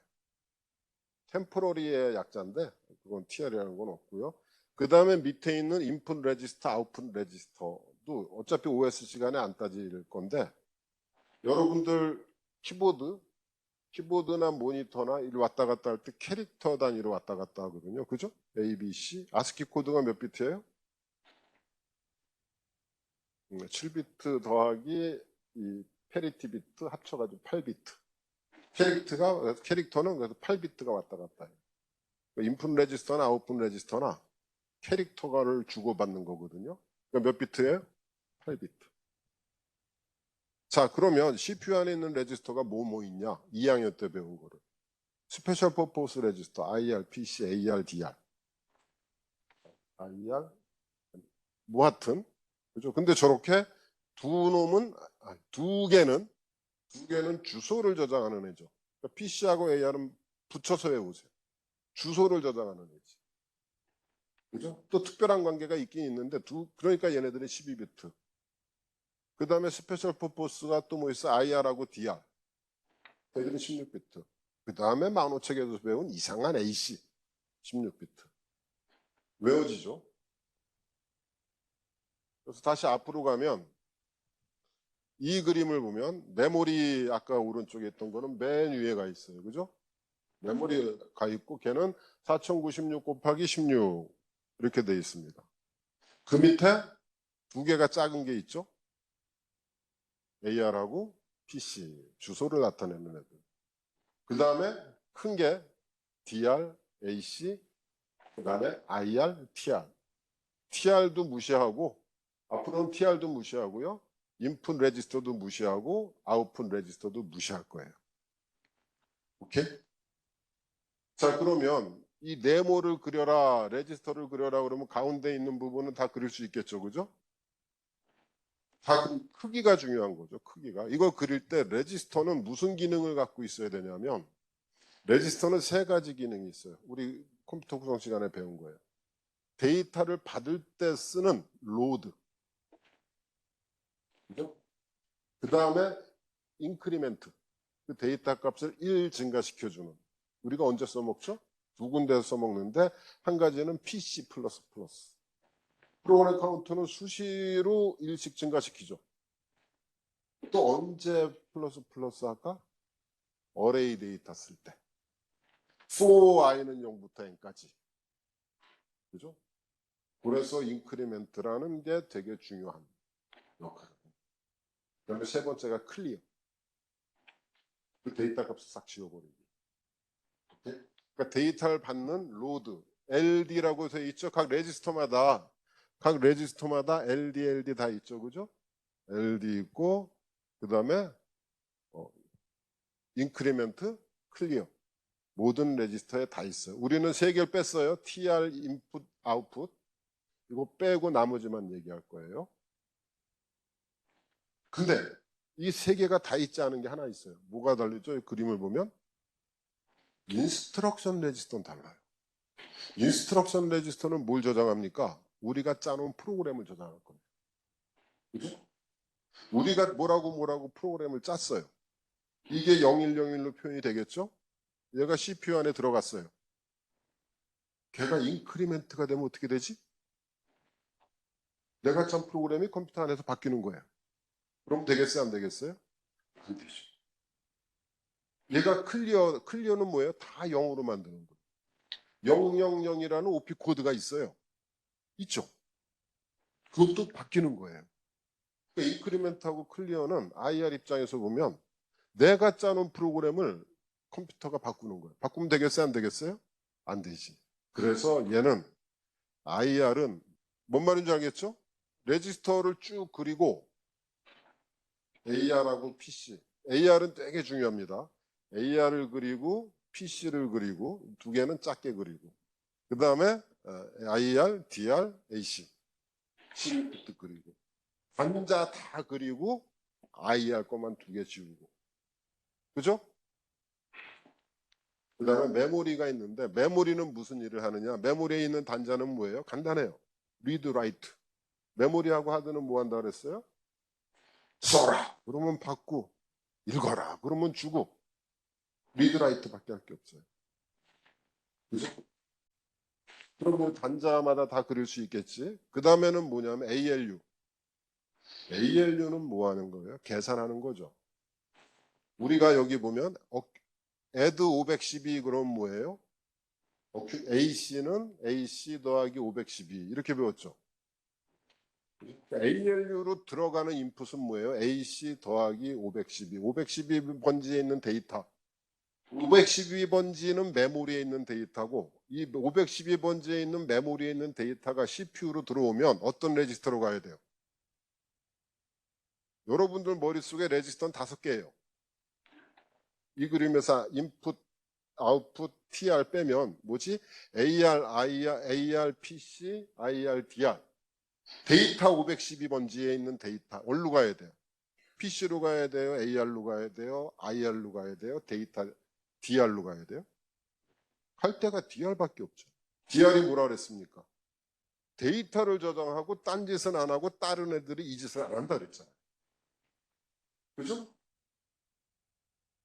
템포러리의 약자인데 그건 TR이라는 건 없고요. 그 다음에 밑에 있는 인풋 레지스터, 아웃풋 레지스터도 어차피 OS 시간에 안 따질 건데 여러분들 키보드나 모니터나 이리 왔다 갔다 할 때 캐릭터 단위로 왔다 갔다 하거든요. 그죠? A, B, C. 아스키 코드가 몇 비트예요? 7비트 더하기 이 페리티 비트 합쳐가지고 8비트. 캐릭터는 그래서 8비트가 왔다 갔다 해요. 인풋 레지스터나 아웃풋 레지스터나 캐릭터를 주고받는 거거든요. 그러니까 몇 비트예요? 8비트. 자, 그러면 CPU 안에 있는 레지스터가 뭐 있냐? 2학년 때 배운 거를. 스페셜 퍼포스 레지스터, IR, PC, AR, DR. IR, 뭐 하여튼. 그죠? 근데 저렇게 두 개는 주소를 저장하는 애죠. 그러니까 PC하고 AR은 붙여서 외우세요. 주소를 저장하는 애지. 그죠? 또 특별한 관계가 있긴 있는데 그러니까 얘네들은 12비트. 그 다음에 스페셜 퍼포스가 또 뭐 있어? IR하고 DR. 얘들은 16비트. 그 다음에 만호책에서 배운 이상한 AC. 16비트. 외워지죠? 그래서 다시 앞으로 가면 이 그림을 보면 메모리 아까 오른쪽에 있던 거는 맨 위에가 있어요. 그죠? 메모리가 있고 걔는 4096 곱하기 16 이렇게 돼 있습니다. 그 밑에 두 개가 작은 게 있죠? AR하고 PC 주소를 나타내는 애들. 그 다음에 큰 게 DR, AC, 그 다음에 IR, TR. TR도 무시하고 앞으로는 TR도 무시하고요. 인풋 레지스터도 무시하고 아웃풋 레지스터도 무시할 거예요. 오케이? 자, 그러면 이 네모를 그려라, 레지스터를 그려라 그러면 가운데 있는 부분은 다 그릴 수 있겠죠. 그죠? 다 크기가 중요한 거죠. 크기가. 이거 그릴 때 레지스터는 무슨 기능을 갖고 있어야 되냐면 레지스터는 세 가지 기능이 있어요. 우리 컴퓨터 구성 시간에 배운 거예요. 데이터를 받을 때 쓰는 로드. 그죠? 그 다음에 인크리멘트. 그 데이터 값을 1 증가시켜주는. 우리가 언제 써먹죠? 두 군데서 써먹는데 한 가지는 PC 플러스 플러스. 프로그램 카운트는 수시로 1씩 증가시키죠. 또 언제 플러스 플러스 할까? 어레이 데이터 쓸 때. for i는 0부터 n까지. 그죠? 그래서 인크리멘트라는 게 되게 중요한 역할이에요. 그다음에 세 번째가 클리어. 그 데이터 값을 싹 지워버리기. 그러니까 데이터를 받는 로드, LD라고 되어 있죠. 각 레지스터마다 LD 다 있죠, 그죠? LD 있고 그 다음에 인크리멘트, 클리어. 모든 레지스터에 다 있어요. 우리는 세 개를 뺐어요. TR, 인풋, 아웃풋. 이거 빼고 나머지만 얘기할 거예요. 근데 이 세 개가 다 있지 않은 게 하나 있어요. 뭐가 다르죠? 이 그림을 보면 인스트럭션 레지스터는 달라요. 인스트럭션 레지스터는 뭘 저장합니까? 우리가 짜놓은 프로그램을 저장할 겁니다. 그죠? 우리가 뭐라고 프로그램을 짰어요. 이게 0101로 표현이 되겠죠? 얘가 CPU 안에 들어갔어요. 걔가 인크리멘트가 되면 어떻게 되지? 내가 짠 프로그램이 컴퓨터 안에서 바뀌는 거예요. 그럼 되겠어요? 안 되겠어요? 안 되죠. 얘가 클리어는 뭐예요? 다 0으로 만드는 거예요. 000이라는 OP 코드가 있어요. 있죠. 그것도 바뀌는 거예요. 그러니까 인크리멘트하고 클리어는 IR 입장에서 보면 내가 짜놓은 프로그램을 컴퓨터가 바꾸는 거예요. 바꾸면 되겠어요? 안 되겠어요? 안 되지. 그래서 얘는 IR은 뭔 말인지 알겠죠? 레지스터를 쭉 그리고 AR하고 PC. AR은 되게 중요합니다. AR을 그리고 PC를 그리고 두 개는 작게 그리고 그 다음에 IR, DR, AC C부터 그리고 환자 다 그리고 IR 것만 두 개 지우고 그죠? 그 다음에 메모리가 있는데 메모리는 무슨 일을 하느냐? 메모리에 있는 단자는 뭐예요? 간단해요. 리드 라이트. 메모리하고 하드는 뭐 한다 그랬어요? 써라. 그러면 받고 읽어라. 그러면 주고 리드 라이트밖에 할 게 없어요. 그죠? 그러면 단자마다 다 그릴 수 있겠지. 그 다음에는 뭐냐면 ALU. ALU는 뭐 하는 거예요? 계산하는 거죠. 우리가 여기 보면 add 512 그럼 뭐예요? AC는 AC 더하기 512 이렇게 배웠죠. ALU로 들어가는 인풋은 뭐예요? AC 더하기 512. 512번지에 있는 데이터. 512번지는 메모리에 있는 데이터고 이 512번지에 있는 메모리에 있는 데이터가 CPU로 들어오면 어떤 레지스터로 가야 돼요? 여러분들 머릿속에 레지스터는 5개예요. 이 그림에서 인풋, 아웃풋, TR 빼면 뭐지? AR, IR, AR, PC, IR, DR. 데이터 512번지에 있는 데이터 어디로 가야 돼요? PC로 가야 돼요? AR로 가야 돼요? IR로 가야 돼요? 데이터 DR로 가야 돼요? 할 때가 DR밖에 없죠. DR이 뭐라 그랬습니까? 데이터를 저장하고 딴 짓은 안 하고 다른 애들이 이 짓을 안 한다 그랬잖아요. 그죠?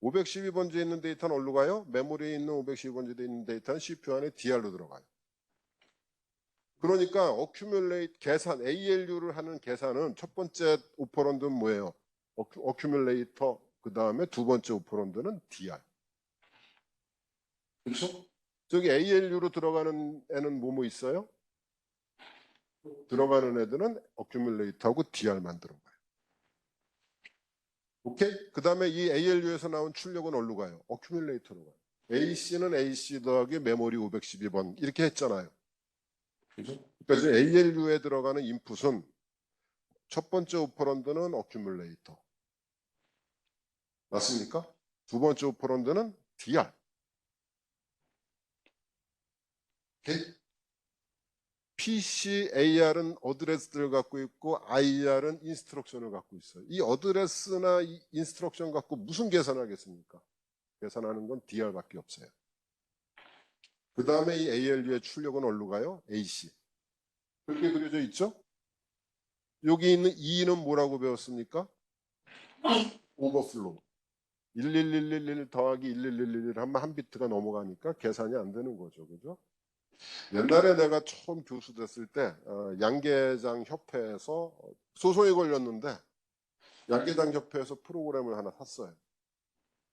512번지에 있는 데이터는 어디로 가요? 메모리에 있는 512번지에 있는 데이터는 CPU 안에 DR로 들어가요. 그러니까 어큐뮬레이트 계산, ALU를 하는 계산은 첫 번째 오퍼런드는 뭐예요? 어큐뮬레이터, 그 다음에 두 번째 오퍼런드는 DR. 그렇죠? 저기 ALU로 들어가는 애는 뭐뭐 있어요? 들어가는 애들은 어큐뮬레이터하고 DR만 들어가요. 오케이? 그 다음에 이 ALU에서 나온 출력은 어디로 가요? 어큐뮬레이터로 가요. AC는 AC 더하기 메모리 512번 이렇게 했잖아요. 그죠? 그러니까 ALU에 들어가는 인풋은 첫 번째 오퍼런드는 어큐뮬레이터. 맞습니까? 두 번째 오퍼런드는 DR. 오케이? PC, AR은 어드레스를 갖고 있고 IR은 인스트럭션을 갖고 있어요. 이 어드레스나 이 인스트럭션 갖고 무슨 계산하겠습니까? 계산하는 건 DR밖에 없어요. 그 다음에 이 ALU의 출력은 어디로 가요? AC. 그렇게 그려져 있죠? 여기 있는 E는 뭐라고 배웠습니까? 오버플로우. 11111 더하기 1111 하면 한 비트가 넘어가니까 계산이 안 되는 거죠. 그죠? 옛날에 내가 처음 교수 됐을 때 양계장 협회에서 소송이 걸렸는데 양계장 협회에서 프로그램을 하나 샀어요.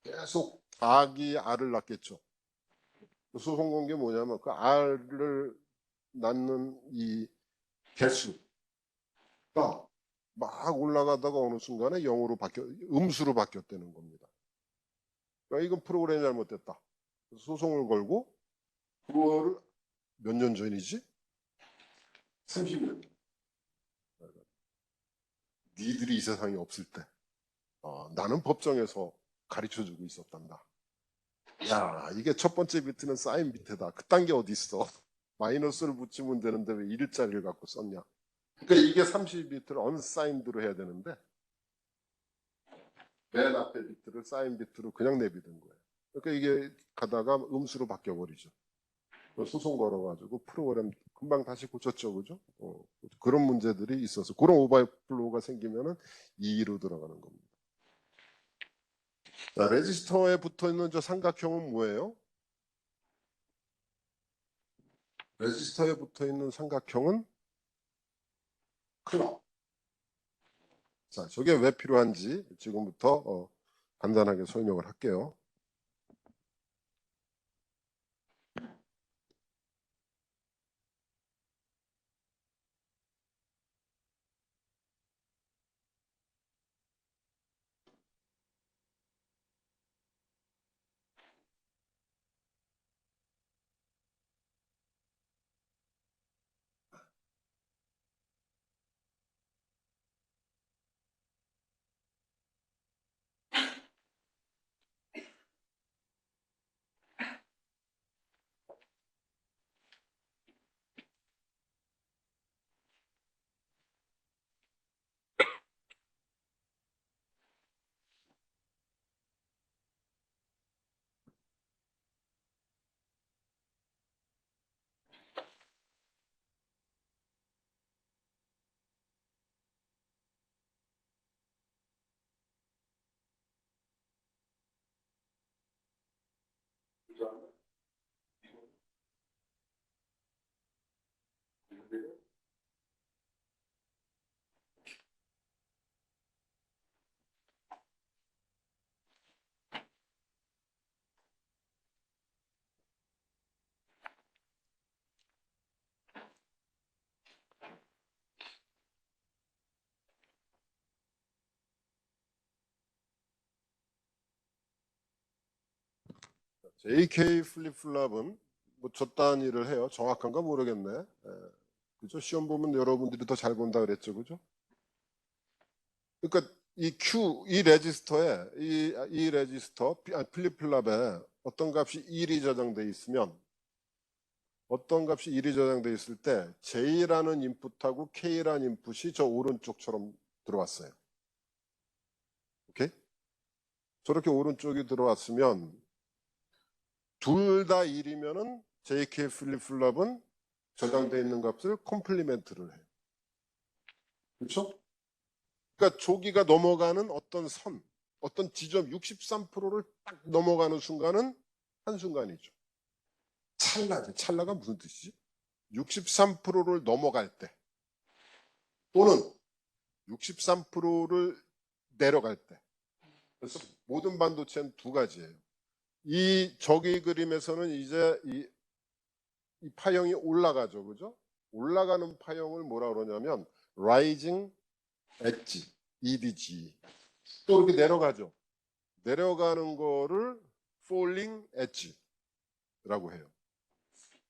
계속 닭이 알을 낳겠죠. 소송 건 게 뭐냐면 그 알을 낳는 이 개수가 막 올라가다가 어느 순간에 0으로 음수로 바뀌었다는 겁니다. 그러니까 이건 프로그램이 잘못됐다. 소송을 걸고 그거를 몇 년 전이지? 30년. 니들이 이 세상에 없을 때 나는 법정에서 가르쳐주고 있었단다. 야, 이게 첫 번째 비트는 사인 비트다. 그딴 게 어디 있어? 마이너스를 붙이면 되는데 왜 1자리를 갖고 썼냐? 그러니까 이게 30비트를 언사인드로 해야 되는데 맨 앞에 비트를 사인 비트로 그냥 내비둔 거예요. 그러니까 이게 가다가 음수로 바뀌어버리죠. 소송 걸어가지고 프로그램 금방 다시 고쳤죠, 그죠? 그런 문제들이 있어서 그런 오버플로우가 생기면은 2로 들어가는 겁니다. 자, 레지스터에 붙어 있는 저 삼각형은 뭐예요? 레지스터에 붙어 있는 삼각형은 클럭. 자, 저게 왜 필요한지 지금부터 간단하게 설명을 할게요. JK 플립플랍은 뭐 저 단위를 해요. 정확한가 모르겠네. 그죠? 시험 보면 여러분들이 더 잘 본다 그랬죠, 그죠? 그러니까 이 Q, 이 레지스터에 이 레지스터 플립플랍에 어떤 값이 1이 저장돼 있으면 어떤 값이 1이 저장돼 있을 때 J라는 인풋하고 K라는 인풋이 저 오른쪽처럼 들어왔어요. 오케이? 저렇게 오른쪽이 들어왔으면 둘 다 1이면은 JK 플립플랍은 저장돼 있는 값을 컴플리멘트를 해요. 그렇죠? 그러니까 조기가 넘어가는 어떤 선, 어떤 지점 63%를 딱 넘어가는 순간은 한순간이죠. 찰나죠. 찰나가 무슨 뜻이지? 63%를 넘어갈 때 또는 63%를 내려갈 때. 그래서 모든 반도체는 두 가지예요. 이 저기 그림에서는 이제 이 파형이 올라가죠. 그죠? 올라가는 파형을 뭐라 그러냐면 rising 엣지, EDG. 또 이렇게 내려가죠. 내려가는 거를 falling edge라고 해요.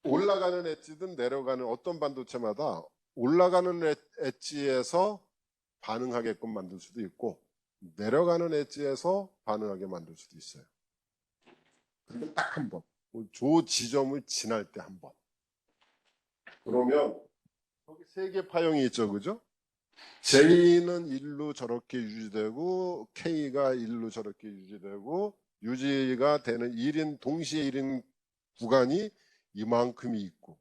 올라가는 엣지든 내려가는 어떤 반도체마다 올라가는 엣지에서 반응하게끔 만들 수도 있고 내려가는 엣지에서 반응하게 만들 수도 있어요. 근데 딱 한 번. 조 지점을 지날 때 한 번. 그러면 거기 세 개 파형이 있죠, 그죠? J는 1로 저렇게 유지되고 K가 1로 저렇게 유지되고 유지가 되는 1인 동시에 1인 구간이 이만큼이 있고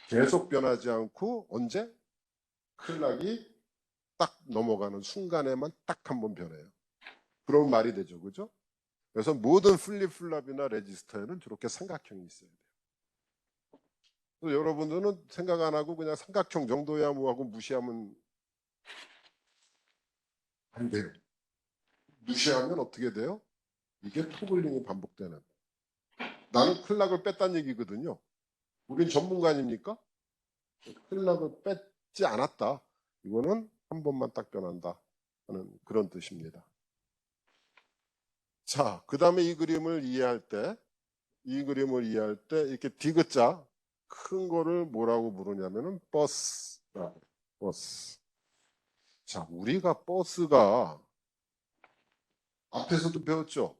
계속 변하지 않고 언제? 클락이 딱 넘어가는 순간에만 딱 한 번 변해요. 그런 말이 되죠, 그죠? 그래서 모든 플립플랍이나 레지스터에는 저렇게 삼각형이 있어야 돼요. 그래서 여러분들은 생각 안 하고 그냥 삼각형 정도야 뭐 하고 무시하면 안 돼요. 무시하면 어떻게 돼요? 이게 토글링이 반복되는. 나는 클락을 뺐다는 얘기거든요. 우린 전문가 아닙니까? 클락을 뺐지 않았다. 이거는 한 번만 딱 변한다 하는 그런 뜻입니다. 자, 그 다음에 이 그림을 이해할 때 이렇게 디귿자 큰 거를 뭐라고 부르냐면은 버스. 버스. 자, 우리가 버스가 앞에서도 배웠죠.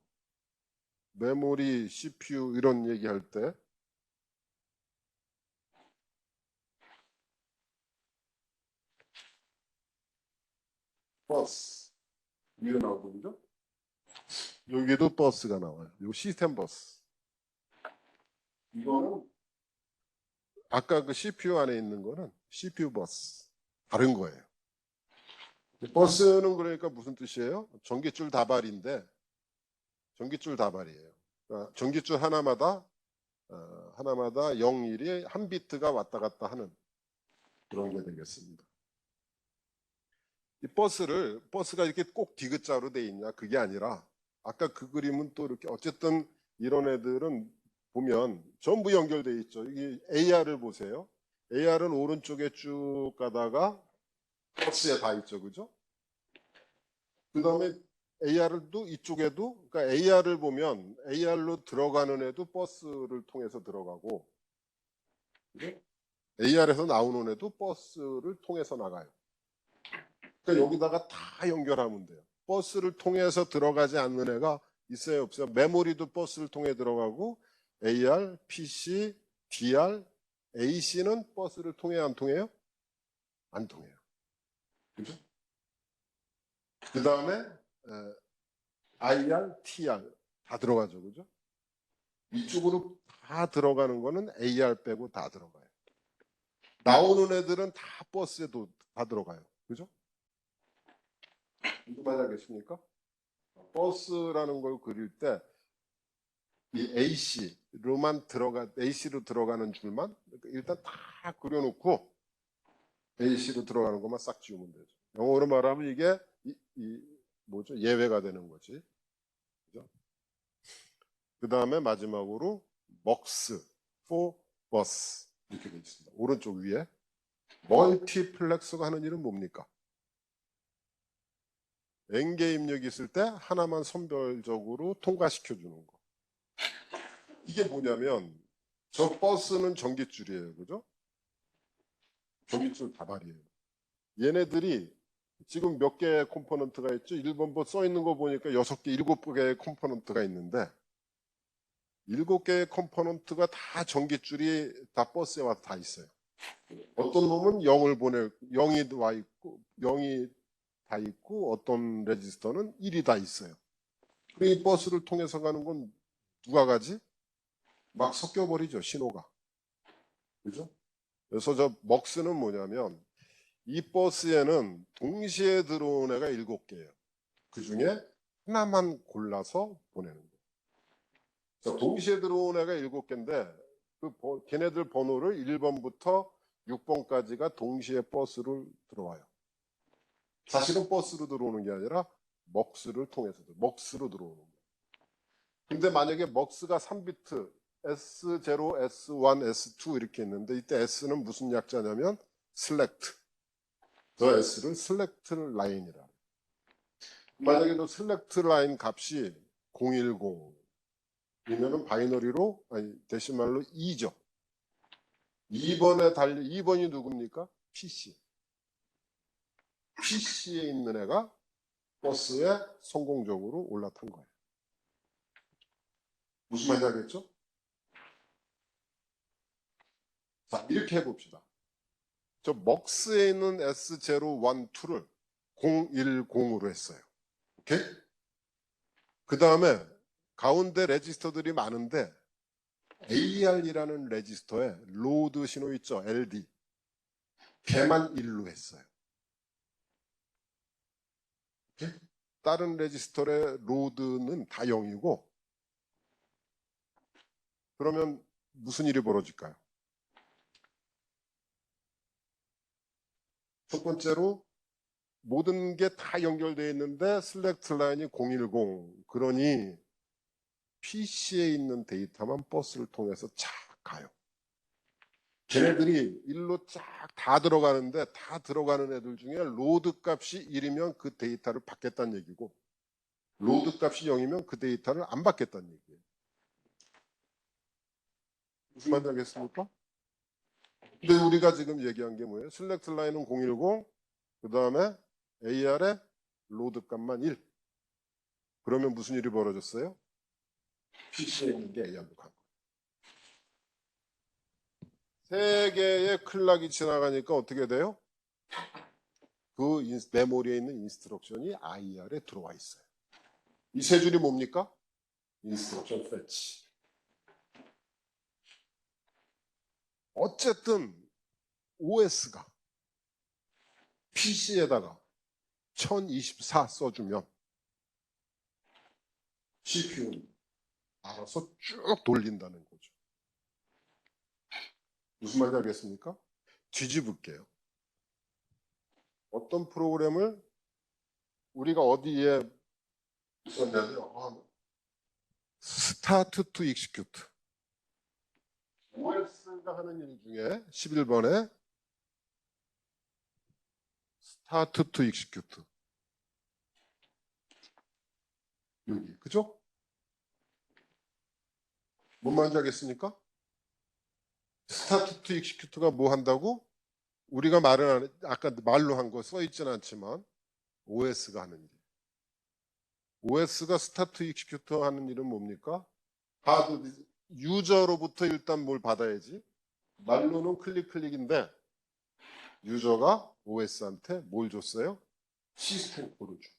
메모리, CPU 이런 얘기할 때 버스 이거 나오거든요. 여기도 버스가 나와요. 요 시스템 버스. 이거는 아까 그 CPU 안에 있는 거는 CPU 버스. 다른 거예요. 버스는 그러니까 무슨 뜻이에요? 전기줄 다발인데 전기줄 다발이에요. 그러니까 전기줄 하나마다 0일이 한 비트가 왔다 갔다 하는 그런 게 되겠습니다. 이 버스가 이렇게 꼭 디귿자로 돼 있냐? 그게 아니라 아까 그 그림은 또 이렇게 어쨌든 이런 애들은 보면 전부 연결돼 있죠. 이게 AR을 보세요. AR은 오른쪽에 쭉 가다가 버스에 다 있죠, 그죠? 그 다음에 AR도 이쪽에도, 그러니까 AR을 보면 AR로 들어가는 애도 버스를 통해서 들어가고, AR에서 나오는 애도 버스를 통해서 나가요. 그러니까 여기다가 다 연결하면 돼요. 버스를 통해서 들어가지 않는 애가 있어요, 없어요? 메모리도 버스를 통해 들어가고, AR, PC, DR, AC는 버스를 통해 안 통해요? 안 통해요. 그죠? 그 다음에 IR, TR 다 들어가죠, 그죠? 이쪽으로 다 들어가는 거는 AR 빼고 다 들어가요. 나오는 애들은 다 버스에도 다 들어가요, 그죠? 무슨 말인지 알겠습니까? 버스라는 걸 그릴 때 이 AC로 들어가는 줄만 일단 다 그려놓고 AC로 들어가는 것만 싹 지우면 되죠. 영어로 말하면 이게 뭐죠? 예외가 되는 거지. 그죠? 그 다음에 마지막으로 MUX for bus 이렇게 되어 있습니다. 오른쪽 위에 멀티플렉스가 하는 일은 뭡니까? N개 입력이 있을 때 하나만 선별적으로 통과시켜 주는 거. 이게 뭐냐면 저 버스는 전깃줄이에요, 그죠? 전깃줄 다발이에요. 얘네들이 지금 몇 개의 컴포넌트가 있죠? 1번 써 있는 거 보니까 6개, 7개의 컴포넌트가 있는데 7개의 컴포넌트가 다 전깃줄이 다 버스에 와서 다 있어요. 어떤 놈은 0이 와 있고 0이 다 있고 어떤 레지스터는 1이 다 있어요. 이 버스를 통해서 가는 건 누가 가지? 막 섞여버리죠, 신호가. 그죠? 그래서 저 먹스는 뭐냐면 이 버스에는 동시에 들어온 애가 7개예요. 그 중에 하나만 골라서 보내는 거예요. 자, 동시에 들어온 애가 7개인데 걔네들 번호를 1번부터 6번까지가 동시에 버스를 들어와요. 사실은 버스로 들어오는 게 아니라 먹스를 통해서 먹스로 들어오는 거예요. 근데 만약에 먹스가 3비트 S0, S1, S2 이렇게 있는데 이때 S는 무슨 약자냐면 select. 저 S를 select line이라. 만약에 저 select line 값이 010이면은 바이너리로 아니 데시말로 2죠. 2번이 누굽니까? PC. PC에 있는 애가 버스에 성공적으로 올라탄 거예요. 무슨 말인지 알겠죠? 자, 이렇게 해봅시다. 저 먹스에 있는 S0, 1, 2를 010으로 했어요. 오케이? 그 다음에 가운데 레지스터들이 많은데 AR이라는 레지스터에 로드 신호 있죠? LD. 걔만 1로 했어요. 오케이? 다른 레지스터의 로드는 다 0이고 그러면 무슨 일이 벌어질까요? 첫 번째로 모든 게 다 연결되어 있는데 슬랙트 라인이 010. 그러니 PC에 있는 데이터만 버스를 통해서 쫙 가요. 걔네들이 일로 쫙 다 들어가는데 다 들어가는 애들 중에 로드 값이 1이면 그 데이터를 받겠다는 얘기고 로드 값이 0이면 그 데이터를 안 받겠다는 얘기예요. 무슨 말인지 알겠습니까? 근데 우리가 지금 얘기한 게 뭐예요? 슬랙트 라인은 010, 그 다음에 AR의 로드 값만 1. 그러면 무슨 일이 벌어졌어요? PC에 있는 게 AR로 간 거예요. 세 개의 클락이 지나가니까 어떻게 돼요? 그 메모리에 있는 인스트럭션이 IR에 들어와 있어요. 이 세 줄이 뭡니까? 인스트럭션 패치. 어쨌든 OS가 PC에다가 1024 써주면 CPU는 알아서 쭉 돌린다는 거죠. 무슨 말인지 알겠습니까? 뒤집을게요. 어떤 프로그램을 우리가 어디에 썼냐면 스타트 투 익시큐트. OS가 하는 일 중에 11번에 스타트 투 익시큐트. 여기, 그죠? 뭔 말인지 알겠습니까? 스타트 투 익시큐트가 뭐 한다고? 우리가 아까 말로 한 거 써 있지는 않지만 OS가 하는 일. OS가 스타트 익시큐트 하는 일은 뭡니까? 유저로부터 일단 뭘 받아야지. 말로는 클릭인데 유저가 OS한테 뭘 줬어요? 시스템 콜을 줘.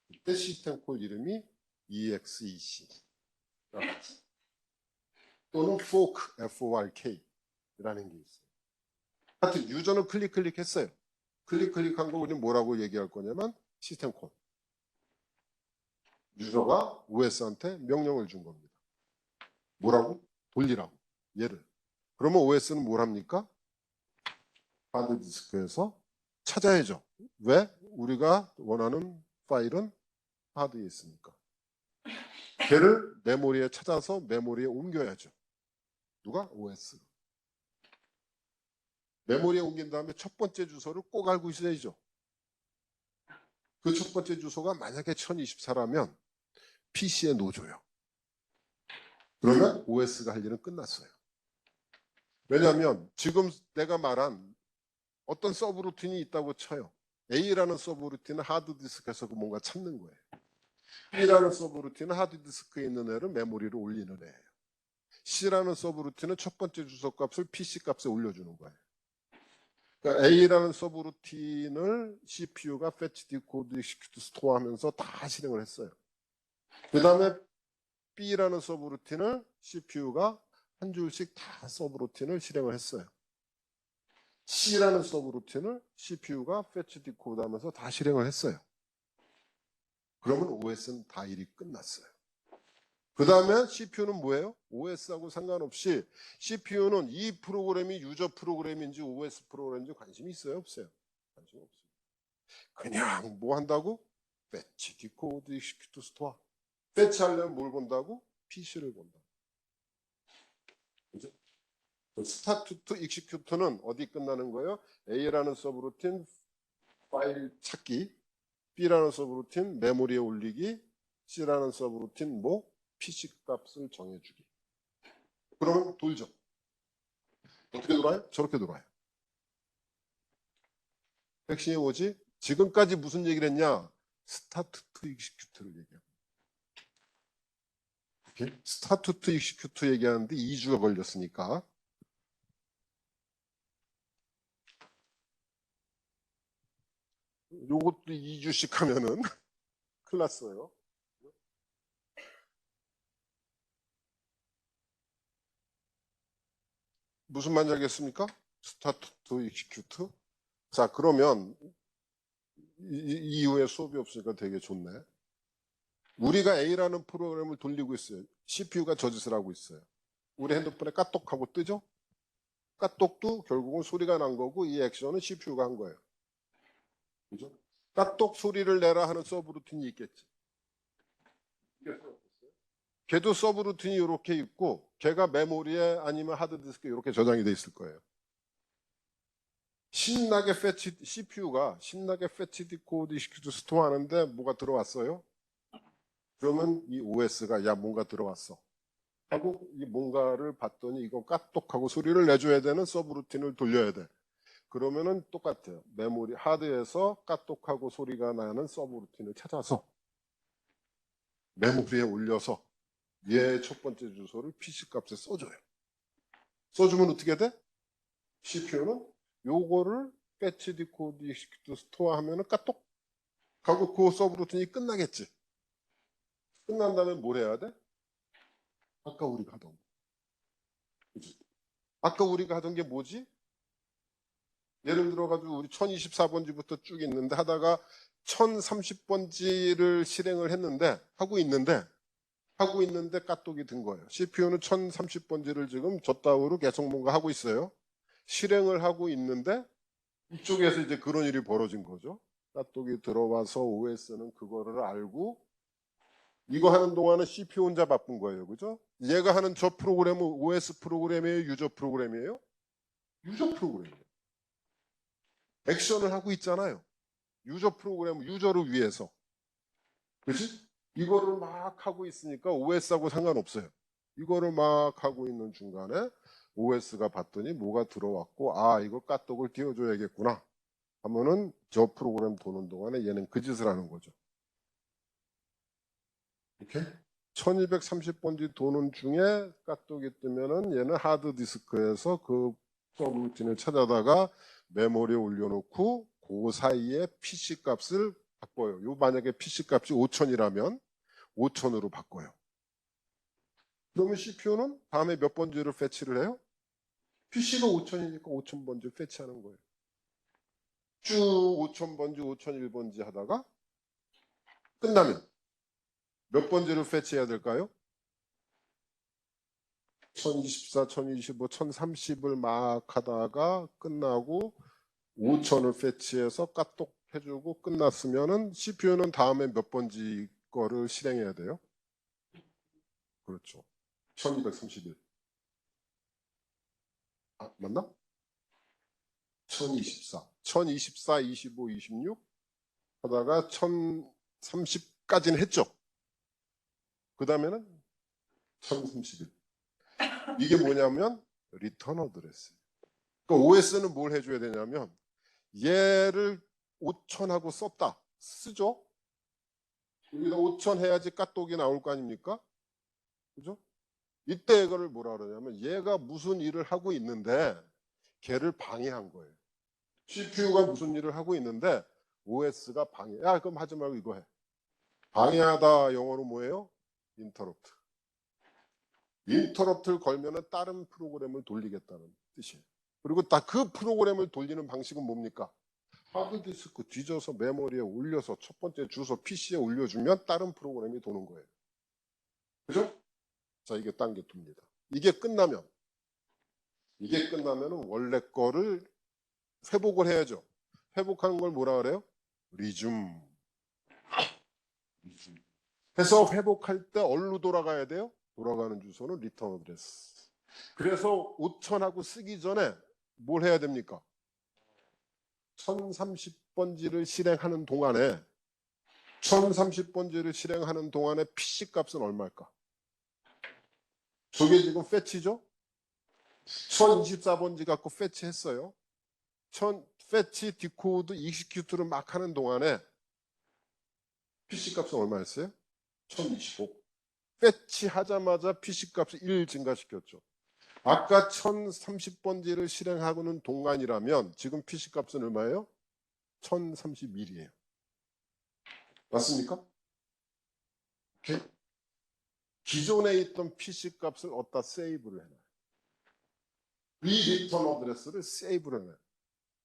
그때 시스템 콜 이름이 EXEC 또는 fork, FORK라는 게 있어요. 하여튼 유저는 클릭했어요. 클릭한 거 우리는 뭐라고 얘기할 거냐면 시스템 콜. 유저가 OS한테 명령을 준 겁니다. 뭐라고? 돌리라고. 얘를. 그러면 OS는 뭘 합니까? 하드디스크에서 찾아야죠. 왜? 우리가 원하는 파일은 하드에 있으니까. 걔를 메모리에 찾아서 메모리에 옮겨야죠. 누가? OS. 메모리에 옮긴 다음에 첫 번째 주소를 꼭 알고 있어야죠. 그 첫 번째 주소가 만약에 1024라면 PC에 놓줘요. 그러면 OS가 할 일은 끝났어요. 왜냐하면 지금 내가 말한 어떤 서브루틴이 있다고 쳐요. A라는 서브루틴은 하드디스크에서 뭔가 찾는 거예요. B라는 서브루틴은 하드디스크에 있는 애를 메모리로 올리는 애예요. C라는 서브루틴은 첫 번째 주소 값을 PC 값에 올려주는 거예요. 그러니까 A라는 서브루틴을 CPU가 fetch, decode, execute, store 하면서 다 실행을 했어요. 그 다음에 B라는 서브루틴을 CPU가 한 줄씩 다 서브루틴을 실행을 했어요. C라는 서브루틴을 CPU가 fetch, decode 하면서 다 실행을 했어요. 그러면 OS는 다 일이 끝났어요. 그 다음에 CPU는 뭐예요? OS하고 상관없이 CPU는 이 프로그램이 유저 프로그램인지 OS 프로그램인지 관심이 있어요? 없어요? 관심 없어요. 그냥 뭐 한다고? fetch, decode, execute, store. fetch 하려면 뭘 본다고? PC를 본다. 그죠? 스타트 투 익시큐트는 어디 끝나는 거예요? A라는 서브루틴 파일 찾기, B라는 서브루틴 메모리에 올리기, C라는 서브루틴 뭐 PC 값을 정해주기. 그러면 돌죠. 어떻게 돌아요? 저렇게 돌아요. 핵심이 뭐지? 지금까지 무슨 얘기를 했냐? 스타트 투 익시큐트를 얘기합니다. 스타트 투 익시큐트 얘기하는데 2주가 걸렸으니까 요것도 2주씩 하면은 큰일 났어요. 무슨 말인지 알겠습니까? 스타트 투 익시큐트. 자, 그러면 이후에 수업이 없으니까 되게 좋네. 우리가 A라는 프로그램을 돌리고 있어요. CPU가 저 짓을 하고 있어요. 우리 핸드폰에 까똑하고 뜨죠? 까똑도 결국은 소리가 난 거고 이 액션은 CPU가 한 거예요. 그죠? 까똑 소리를 내라 하는 서브루틴이 있겠지. 걔도 서브루틴이 이렇게 있고 걔가 메모리에 아니면 하드디스크에 이렇게 저장이 돼 있을 거예요. 신나게 CPU가 신나게 패치 디코드 익시큐트 스토어 하는데 뭐가 들어왔어요? 그러면 이 OS가 야 뭔가 들어왔어 하고 이 뭔가를 봤더니 이거 까똑하고 소리를 내줘야 되는 서브루틴을 돌려야 돼. 그러면은 똑같아요. 메모리 하드에서 까똑하고 소리가 나는 서브루틴을 찾아서 메모리에 올려서 얘 첫 번째 주소를 PC 값에 써줘요. 써주면 어떻게 돼? CPU는 요거를 패치 디코드 익시큐트 스토어 하면은 까똑 하고 그 서브루틴이 끝나겠지. 끝난 다음에 뭘 해야 돼? 아까 우리가 하던 거. 그치? 아까 우리가 하던 게 뭐지? 예를 들어가지고 우리 1024번지부터 쭉 있는데 하다가 1030번지를 실행을 했는데 하고 있는데 까똑이 든 거예요. CPU는 1030번지를 지금 젖다우로 계속 뭔가 하고 있어요. 실행을 하고 있는데 이쪽에서 이제 그런 일이 벌어진 거죠. 까똑이 들어와서 OS는 그거를 알고 이거 하는 동안은 CPU 혼자 바쁜 거예요. 그죠? 얘가 하는 저 프로그램은 OS 프로그램이에요? 유저 프로그램이에요? 유저 프로그램이에요. 액션을 하고 있잖아요. 유저 프로그램, 유저를 위해서. 그치? 이거를 막 하고 있으니까 OS하고 상관없어요. 이거를 막 하고 있는 중간에 OS가 봤더니 뭐가 들어왔고, 아, 이거 까똑을 띄워줘야겠구나. 하면은 저 프로그램 도는 동안에 얘는 그 짓을 하는 거죠. 이렇게? 1230번지 도는 중에 까똑이 뜨면은 얘는 하드디스크에서 그 서브루틴을 찾아다가 메모리에 올려놓고 그 사이에 PC 값을 바꿔요. 요 만약에 PC 값이 5000이라면 5000으로 바꿔요. 그러면 CPU는 다음에 몇 번지를 패치를 해요? PC가 5000이니까 5000번지 패치하는 거예요. 쭉 5000번지, 5001번지 하다가 끝나면 몇 번지를 패치해야 될까요? 1024, 1025, 1030을 막 하다가 끝나고 5000을 패치해서 까똑 해주고 끝났으면은 CPU는 다음에 몇 번지 거를 실행해야 돼요? 그렇죠. 1231. 아, 맞나? 1024. 1024, 25, 26 하다가 1030까지는 했죠. 그 다음에는 1031. 이게 뭐냐면 리턴 어드레스. 그러니까 OS는 뭘 해줘야 되냐면 얘를 5000하고 썼다. 쓰죠? 여기다 5000 해야지 까똑이 나올 거 아닙니까? 그죠? 이때 이거를 뭐라 그러냐면 얘가 무슨 일을 하고 있는데 걔를 방해한 거예요. CPU가 무슨 일을 하고 있는데 OS가 방해. 야, 그럼 하지 말고 이거 해. 방해하다 영어로 뭐예요? 인터럽트. 인터럽트를 걸면은 다른 프로그램을 돌리겠다는 뜻이에요. 그리고 딱 그 프로그램을 돌리는 방식은 뭡니까? 하드디스크 뒤져서 메모리에 올려서 첫 번째 주소 PC에 올려주면 다른 프로그램이 도는 거예요. 그죠? 자, 이게 딴 게 둡니다. 이게 끝나면은 원래 거를 회복을 해야죠. 회복하는 걸 뭐라 그래요? 리줌. 해서 회복할 때 어디로 돌아가야 돼요? 돌아가는 주소는 리턴 어드레스. 그래서 5000하고 쓰기 전에 뭘 해야 됩니까? 1030번지를 실행하는 동안에 1030번지를 실행하는 동안에 PC 값은 얼마일까? 저게 지금 패치죠? 1024번지 갖고 패치했어요. 패치 디코드 익시큐트를 막 하는 동안에 PC 값은 얼마였어요? 1025. 패치 하자마자 PC 값을 1 증가시켰죠. 아까 1030번지를 실행하고는 동안이라면 지금 PC 값은 얼마예요? 1031이에요. 맞습니까? 오케이. 기존에 있던 PC 값을 어디다 세이브를 해놔요. 이 리턴 어드레스를 세이브를 해놔요.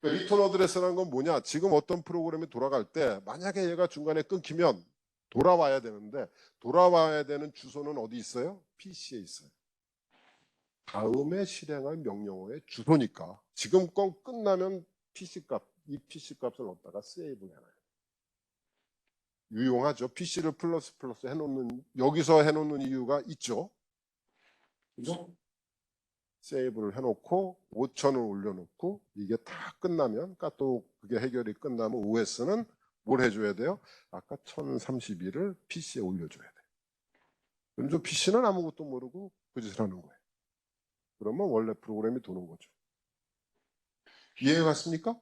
그러니까 리턴 어드레스라는 건 뭐냐? 지금 어떤 프로그램이 돌아갈 때 만약에 얘가 중간에 끊기면 돌아와야 되는데 돌아와야 되는 주소는 어디 있어요? PC에 있어요. 다음에 실행할 명령어의 주소니까 지금 건 끝나면 PC 값, 이 PC 값을 얻다가 세이브를 해놔요. 유용하죠. PC를 플러스 플러스 해놓는, 여기서 해놓는 이유가 있죠. 그죠? 세이브를 해놓고 5,000을 올려놓고 이게 다 끝나면, 그러니까 또 그게 해결이 끝나면 OS는 뭘 해줘야 돼요? 아까 1031을 PC에 올려줘야 돼요. 그럼 저 PC는 아무것도 모르고 그 짓을 하는 거예요. 그러면 원래 프로그램이 도는 거죠. 이해가 갔습니까?